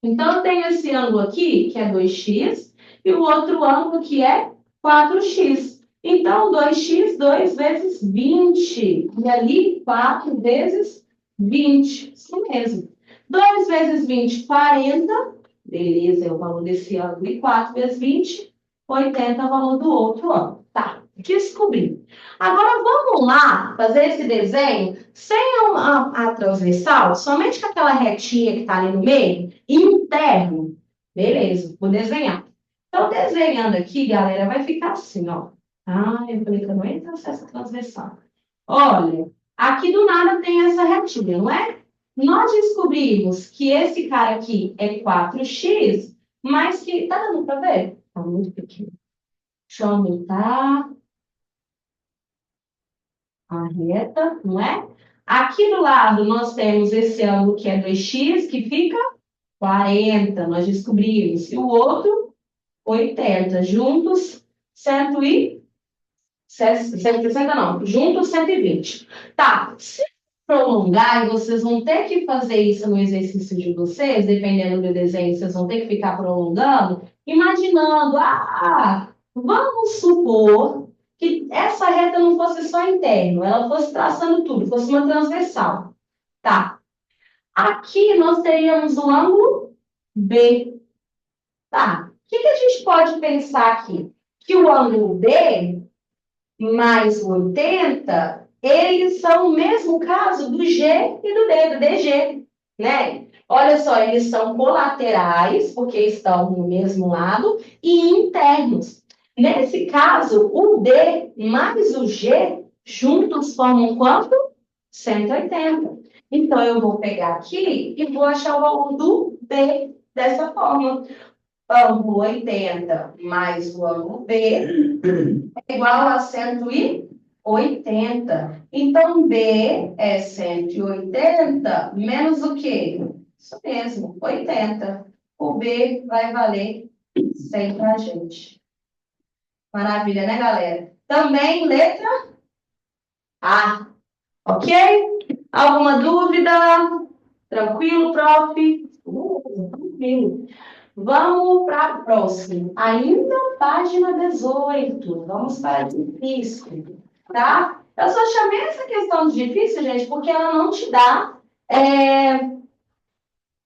[SPEAKER 1] Então, eu tenho esse ângulo aqui, que é 2x, e o outro ângulo, que é 4x. Então, 2x, 2 vezes 20. E ali, 4 vezes 20. Isso mesmo. 2 vezes 20, 40. Beleza, é o valor desse ângulo. E 4 vezes 20, 80 é o valor do outro ângulo. Tá, descobri. Agora, vamos lá fazer esse desenho sem a transversal, somente com aquela retinha que está ali no meio, interno. Beleza, vou desenhar. Então, desenhando aqui, galera, vai ficar assim, ó. Ah, eu falei que eu não ia traçar essa transversal. Olha, aqui do nada tem essa retinha, não é? Nós descobrimos que esse cara aqui é 4x, mas que... Tá dando para ver? Tá muito pequeno. Deixa eu aumentar a reta, não é? Aqui do lado, nós temos esse ângulo que é 2x, que fica 40, nós descobrimos. E o outro, 80. Juntos, 160 não, juntos 120. Tá, se prolongar, e vocês vão ter que fazer isso no exercício de vocês, dependendo do desenho, vocês vão ter que ficar prolongando, Imaginando, vamos supor que essa reta não fosse só interna, ela fosse traçando tudo, fosse uma transversal. Tá. Aqui nós teríamos o ângulo B. Tá. O que a gente pode pensar aqui? Que o ângulo B mais o 80, eles são o mesmo caso do G e do DG, né? Olha só, eles são colaterais, porque estão no mesmo lado, e internos. Nesse caso, o D mais o G juntos formam quanto? 180. Então, eu vou pegar aqui e vou achar o valor do B dessa forma. Ângulo 80 mais o ângulo B é igual a 180. Então, B é 180 menos o quê? Isso mesmo, 80. O B vai valer 100 para a gente. Maravilha, né, galera? Também letra A. Ok? Alguma dúvida? Tranquilo, prof? Tranquilo. Vamos para a próxima. Ainda página 18. Vamos para difícil, tá? Eu só chamei essa questão de difícil, gente, porque ela não te dá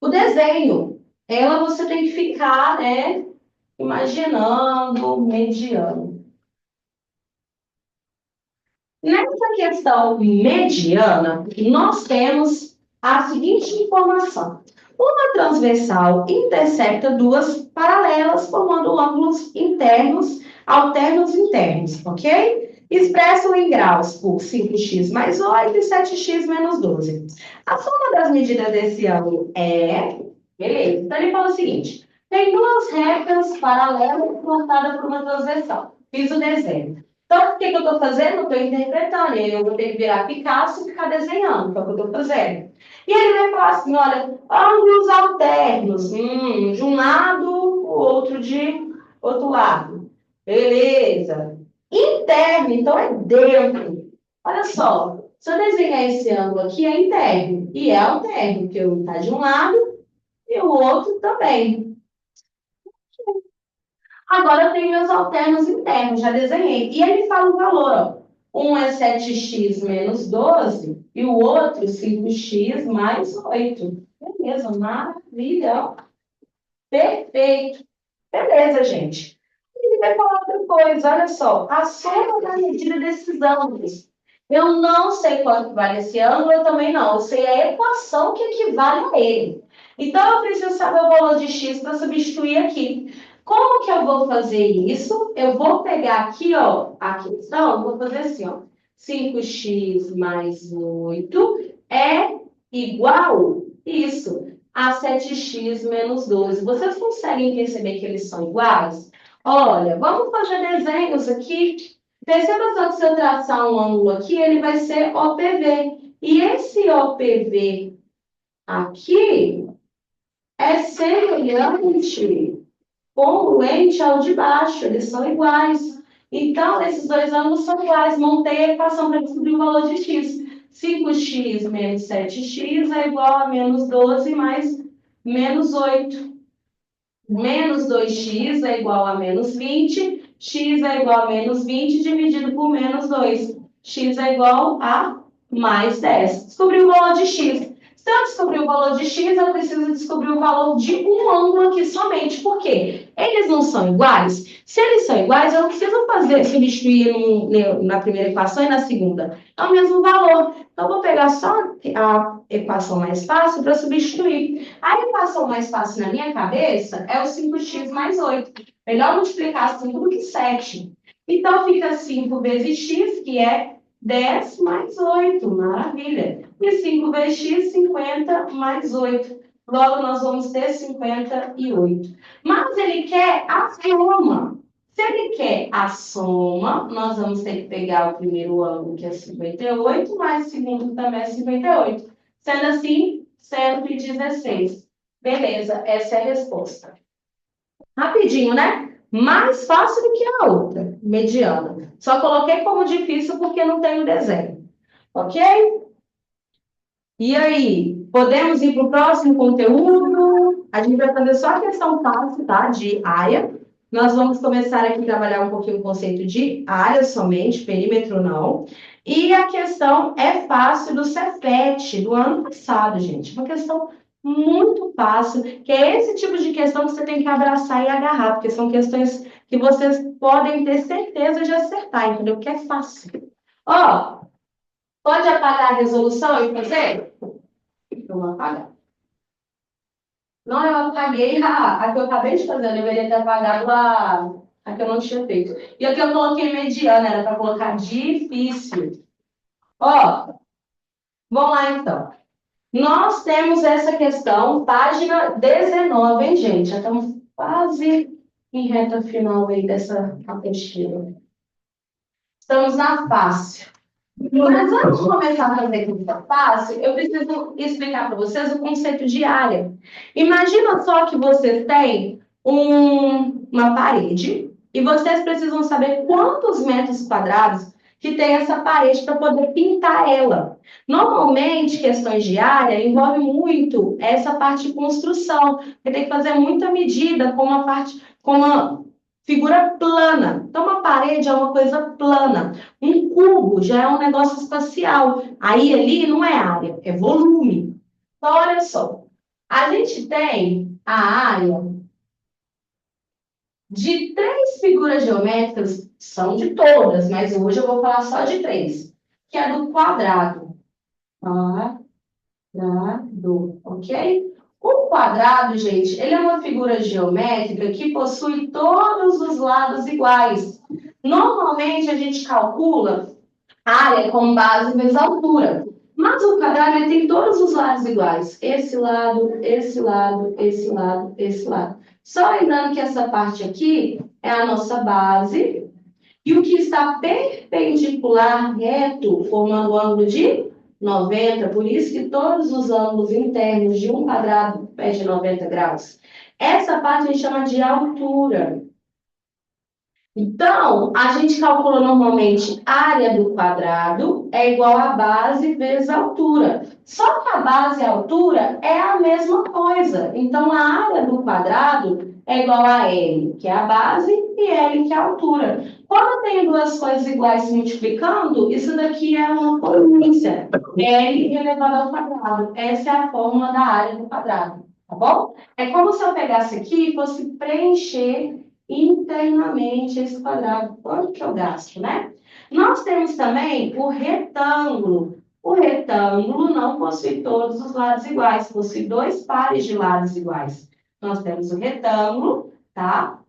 [SPEAKER 1] o desenho. Ela você tem que ficar, né, imaginando, mediano. Nessa questão mediana, nós temos a seguinte informação. Uma transversal intersecta duas paralelas, formando ângulos internos, alternos internos, ok? Expresso em graus por 5x mais 8 e 7x menos 12. A soma das medidas desse ângulo é... Beleza, então ele fala o seguinte. Tem duas retas paralelas cortadas por uma transversal. Fiz o desenho. Então, o que eu estou fazendo? Estou interpretando. E aí eu vou ter que virar Picasso e ficar desenhando, que é o que eu estou fazendo. E ele vai falar assim, olha, ângulos alternos. De um lado, o outro de outro lado. Beleza. Interno, então é dentro. Olha só, se eu desenhar esse ângulo aqui, é interno. E é alterno, porque um está de um lado e o outro também. Agora eu tenho meus alternos internos, já desenhei. E ele fala o valor, ó. Um é 7x menos 12 e o outro 5x mais 8. Beleza, maravilha. Ó. Perfeito. Beleza, gente. Ele vai falar outra coisa, olha só. A soma da medida desses ângulos. Eu não sei quanto vale esse ângulo, eu também não. Eu sei a equação que equivale a ele. Então, eu preciso saber o valor de x para substituir aqui. Como que eu vou fazer isso? Eu vou pegar aqui, ó, a questão, vou fazer assim, ó. 5x mais 8 é igual, isso, a 7x menos 12. Vocês conseguem perceber que eles são iguais? Olha, vamos fazer desenhos aqui. Perceba só que se eu traçar um ângulo aqui, ele vai ser OPV. E esse OPV aqui é semelhante, congruente ao de baixo, eles são iguais. Então, esses dois ângulos são iguais. Montei a equação para descobrir o valor de x. 5x menos 7x é igual a menos 12 mais menos 8. Menos 2x é igual a menos 20. X é igual a menos 20 dividido por menos 2. X é igual a mais 10. Descobri o valor de x. Se eu descobrir o valor de x, eu preciso descobrir o valor de um ângulo aqui somente. Por quê? Eles não são iguais? Se eles são iguais, eu não preciso substituir na primeira equação e na segunda. É o mesmo valor. Então, eu vou pegar só a equação mais fácil para substituir. A equação mais fácil na minha cabeça é o 5x mais 8. Melhor multiplicar 5 do que 7. Então, fica 5 vezes x, que é 10 mais 8. Maravilha. E 5 vezes x, 50 mais 8. Logo, nós vamos ter 58. Mas ele quer a soma. Se ele quer a soma, nós vamos ter que pegar o primeiro ângulo, que é 58, mais o segundo também é 58. Sendo assim, 116. Beleza, essa é a resposta. Rapidinho, né? Mais fácil do que a outra, mediana. Só coloquei como difícil porque não tem o desenho. Ok? E aí? Podemos ir para o próximo conteúdo. A gente vai fazer só a questão fácil, tá? De área. Nós vamos começar aqui a trabalhar um pouquinho o conceito de área somente, perímetro não. E a questão é fácil do Cefet, do ano passado, gente. Uma questão muito fácil, que é esse tipo de questão que você tem que abraçar e agarrar, porque são questões que vocês podem ter certeza de acertar, entendeu? Porque é fácil. Ó, pode apagar a resolução e fazer? Eu vou apagar. Não, eu apaguei a que eu acabei de fazer. Eu deveria ter apagado a que eu não tinha feito. E a que eu coloquei mediana, era para colocar difícil. Ó, vamos lá então. Nós temos essa questão, página 19, hein, gente? Já estamos quase em reta final aí dessa apostila. Estamos na fácil. Mas antes de começar a fazer aquilo que é fácil, eu preciso explicar para vocês o conceito de área. Imagina só que vocês têm uma parede e vocês precisam saber quantos metros quadrados que tem essa parede para poder pintar ela. Normalmente, questões de área envolvem muito essa parte de construção, porque tem que fazer muita medida com uma figura plana. Então, uma parede é uma coisa plana. Um cubo já é um negócio espacial. Aí ali não é área, é volume. Então, olha só. A gente tem a área de 3 figuras geométricas, são de todas, mas hoje eu vou falar só de 3, que é do quadrado. Quadrado, ok? O quadrado, gente, ele é uma figura geométrica que possui todos os lados iguais. Normalmente, a gente calcula área com base vezes altura. Mas o quadrado ele tem todos os lados iguais. Esse lado, esse lado, esse lado, esse lado. Só lembrando que essa parte aqui é a nossa base. E o que está perpendicular reto, formando o ângulo de 90. Por isso que todos os ângulos internos de um quadrado é de 90 graus. Essa parte a gente chama de altura. Então, a gente calcula normalmente a área do quadrado é igual a base vezes a altura. Só que a base e a altura é a mesma coisa. Então, a área do quadrado é igual a L, que é a base, e L, que é a altura. Quando eu tenho duas coisas iguais se multiplicando, isso daqui é uma potência. L elevado ao quadrado. Essa é a fórmula da área do quadrado, tá bom? É como se eu pegasse aqui e fosse preencher internamente esse quadrado. Quanto que eu gasto, né? Nós temos também o retângulo. O retângulo não possui todos os lados iguais, possui 2 pares de lados iguais. Nós temos o retângulo, tá?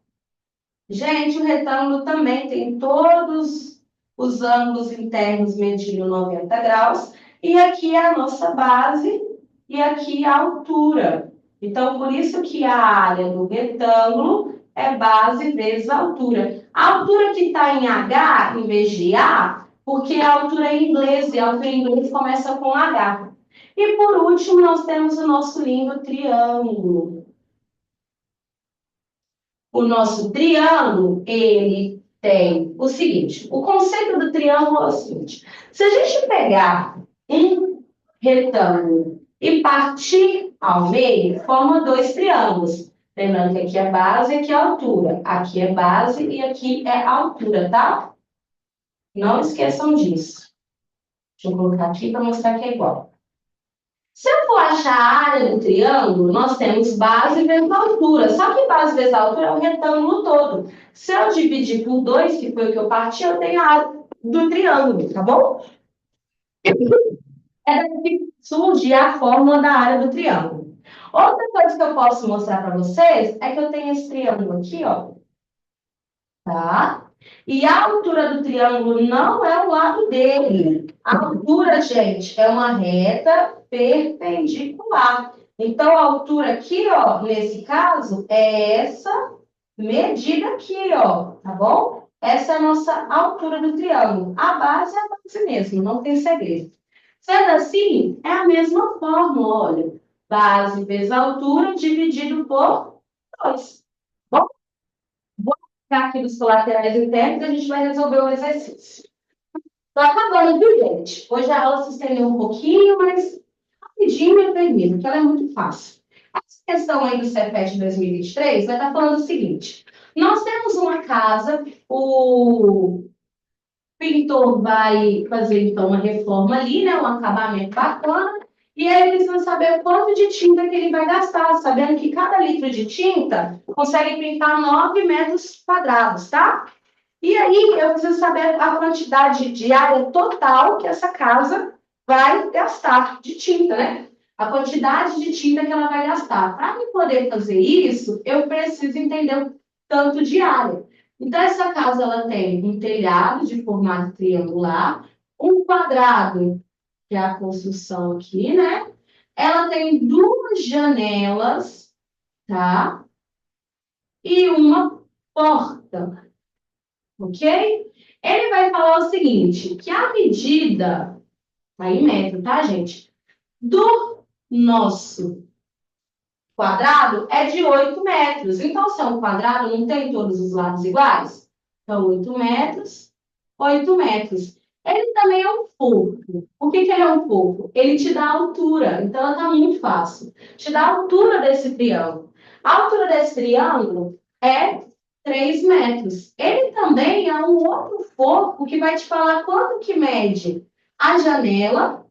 [SPEAKER 1] Gente, o retângulo também tem todos os ângulos internos medindo 90 graus. E aqui é a nossa base e aqui a altura. Então, por isso que a área do retângulo é base vezes altura. A altura que está em H, em vez de A, porque a altura é em inglês, e a altura em inglês começa com H. E, por último, nós temos o nosso lindo triângulo. O nosso triângulo, ele tem o seguinte, o conceito do triângulo é o seguinte, se a gente pegar um retângulo e partir ao meio, forma 2 triângulos. Lembrando que aqui é base e aqui é altura. Aqui é base e aqui é altura, tá? Não esqueçam disso. Deixa eu colocar aqui para mostrar que é igual. Se eu for achar a área do triângulo, nós temos base vezes altura. Só que base vezes altura é o retângulo todo. Se eu dividir por 2, que foi o que eu parti, eu tenho a área do triângulo, tá bom? É daqui que surge a fórmula da área do triângulo. Outra coisa que eu posso mostrar para vocês é que eu tenho esse triângulo aqui, ó. Tá? E a altura do triângulo não é o lado dele. A altura, gente, é uma reta perpendicular. Então, a altura aqui, ó, nesse caso, é essa medida aqui, ó, tá bom? Essa é a nossa altura do triângulo. A base é a base mesmo, não tem segredo. Sendo assim, é a mesma fórmula, olha. Base vezes altura dividido por 2. Bom, vou ficar aqui dos colaterais internos e a gente vai resolver o exercício. Estou acabando, viu, gente? Hoje a aula se estendeu um pouquinho, mas rapidinho eu termino, porque ela é muito fácil. Essa questão aí do Cefet 2023 vai estar falando o seguinte: nós temos uma casa, o pintor vai fazer então uma reforma ali, né, um acabamento bacana, e aí ele precisa saber quanto de tinta que ele vai gastar, sabendo que cada litro de tinta consegue pintar 9 metros quadrados, tá? E aí eu preciso saber a quantidade de área total que essa casa vai gastar de tinta, né? A quantidade de tinta que ela vai gastar. Para eu poder fazer isso, eu preciso entender o tanto de área. Então, essa casa ela tem um telhado de formato triangular, um quadrado, que é a construção aqui, né? Ela tem duas janelas, tá? E uma porta, ok? Ele vai falar o seguinte, que a medida, tá em metro, tá, gente? Do nosso quadrado é de 8 metros. Então, se é um quadrado, não tem todos os lados iguais? Então, 8 metros, 8 metros. Ele também é um forco. Por que ele é um forco? Ele te dá a altura. Então, ela está muito fácil. Te dá a altura desse triângulo. A altura desse triângulo é 3 metros. Ele também é um outro forco que vai te falar quanto que mede a janela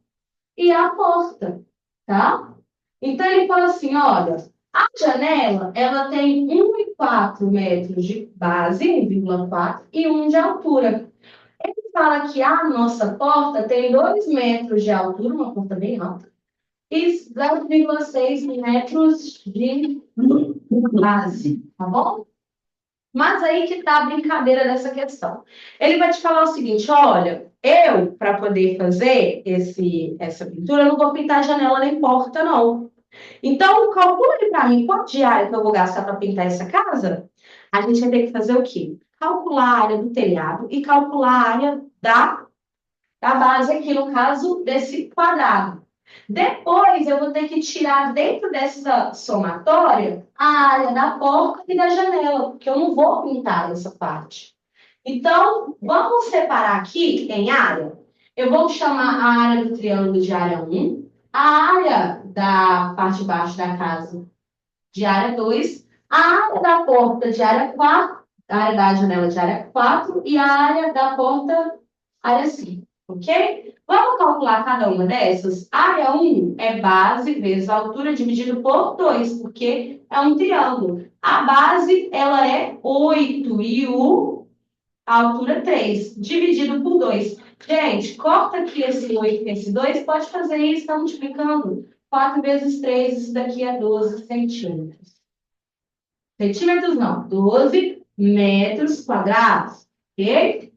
[SPEAKER 1] e a porta, tá? Então, ele fala assim, olha, a janela, ela tem 1,4 metros de base, 1,4, e 1 de altura. Ele fala que a nossa porta tem 2 metros de altura, uma porta bem alta, e 0,6 metros de base, tá bom? Mas aí que tá a brincadeira dessa questão. Ele vai te falar o seguinte, olha, eu, para poder fazer essa pintura, eu não vou pintar janela nem porta, não. Então, calcula aí para mim quanto de área que eu vou gastar para pintar essa casa. A gente vai ter que fazer o quê? Calcular a área do telhado e calcular a área da base aqui, no caso desse quadrado. Depois, eu vou ter que tirar dentro dessa somatória a área da porta e da janela, porque eu não vou pintar essa parte. Então, vamos separar aqui em área. Eu vou chamar a área do triângulo de área 1, a área da parte de baixo da casa de área 2, a área da porta de área 4, a área da janela de área 4 e a área da porta área 5, ok? Vamos calcular cada uma dessas? Área 1 é base vezes a altura dividido por 2, porque é um triângulo. A base, ela é 8 e a altura 3, dividido por 2. Gente, corta aqui esse 8 e esse 2, pode fazer isso, está multiplicando. 4 vezes 3, isso daqui é 12 centímetros. Centímetros não, 12 metros quadrados, ok?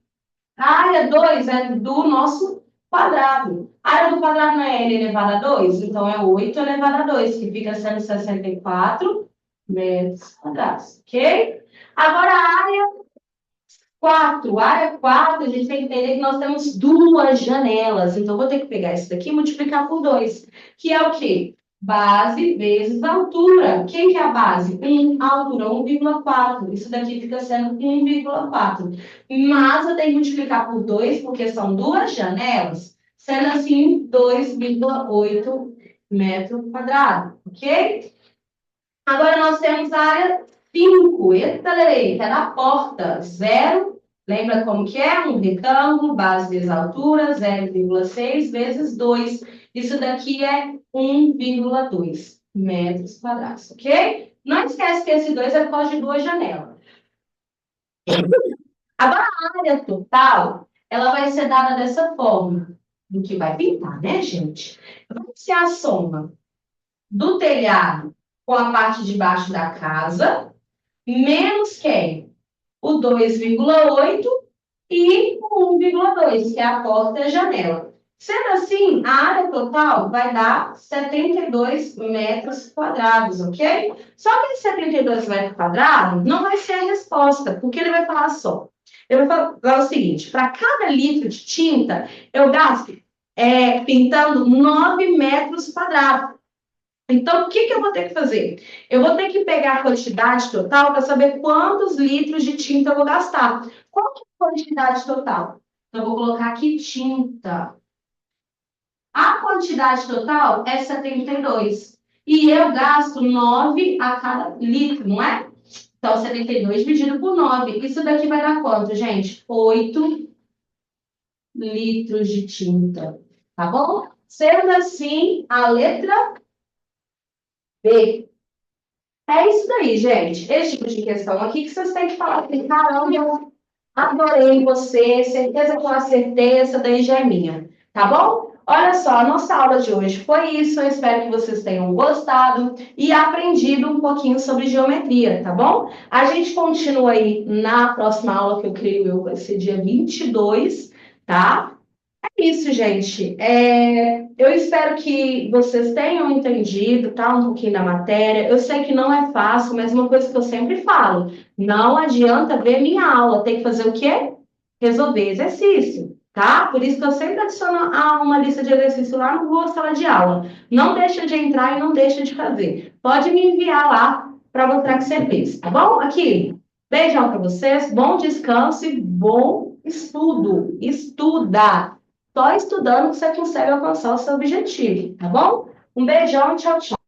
[SPEAKER 1] A área 2 é do nosso quadrado. A área do quadrado não é L elevado a 2? Então, é 8 elevado a 2, que fica sendo 64 metros quadrados, ok? Agora, a área 4. Área 4, a gente tem que entender que nós temos duas janelas. Então, vou ter que pegar isso daqui e multiplicar por 2, que é o quê? Base vezes altura. Quem que é a base? 1, a altura 1,4. Isso daqui fica sendo 1,4. Mas eu tenho que multiplicar por 2, porque são duas janelas, sendo assim 2,8 metro quadrado, ok? Agora nós temos a área 5, eita, lei, que é da porta, 0. Lembra como que é? Um retângulo, base vezes altura, 0,6 vezes 2. Isso daqui é 1,2 metros quadrados, ok? Não esquece que esse 2 é por causa de duas janelas. Agora, a área total, ela vai ser dada dessa forma, do que vai pintar, né, gente? Vai ser a soma do telhado com a parte de baixo da casa, menos quem? O 2,8 e o 1,2, que é a porta e a janela. Sendo assim, a área total vai dar 72 metros quadrados, ok? Só que esse 72 metros quadrados não vai ser a resposta, porque ele vai falar só. Ele vai falar o seguinte, para cada litro de tinta, eu gasto pintando 9 metros quadrados. Então, o que eu vou ter que fazer? Eu vou ter que pegar a quantidade total para saber quantos litros de tinta eu vou gastar. Qual que é a quantidade total? Então, eu vou colocar aqui tinta. A quantidade total é 72. E eu gasto 9 a cada litro, não é? Então, 72 dividido por 9. Isso daqui vai dar quanto, gente? 8 litros de tinta. Tá bom? Sendo assim, a letra B. É isso daí, gente. Esse tipo de questão aqui que vocês têm que falar assim, caramba, eu adorei você, certeza que eu acertei, essa daí já é minha. Tá bom? Olha só, a nossa aula de hoje foi isso. Eu espero que vocês tenham gostado e aprendido um pouquinho sobre geometria, tá bom? A gente continua aí na próxima aula, que eu creio eu vai ser dia 22, tá? É isso, gente. Eu espero que vocês tenham entendido, tá? Um pouquinho da matéria. Eu sei que não é fácil, mas uma coisa que eu sempre falo, não adianta ver minha aula, tem que fazer o quê? Resolver exercício, tá? Por isso que eu sempre adiciono uma lista de exercício lá no Google Sala de Aula. Não deixa de entrar e não deixa de fazer. Pode me enviar lá para mostrar que você fez, tá bom? Aqui, beijão para vocês, bom descanso e bom estudo. Estuda! Só estudando que você consegue alcançar o seu objetivo, tá bom? Um beijão, tchau, tchau.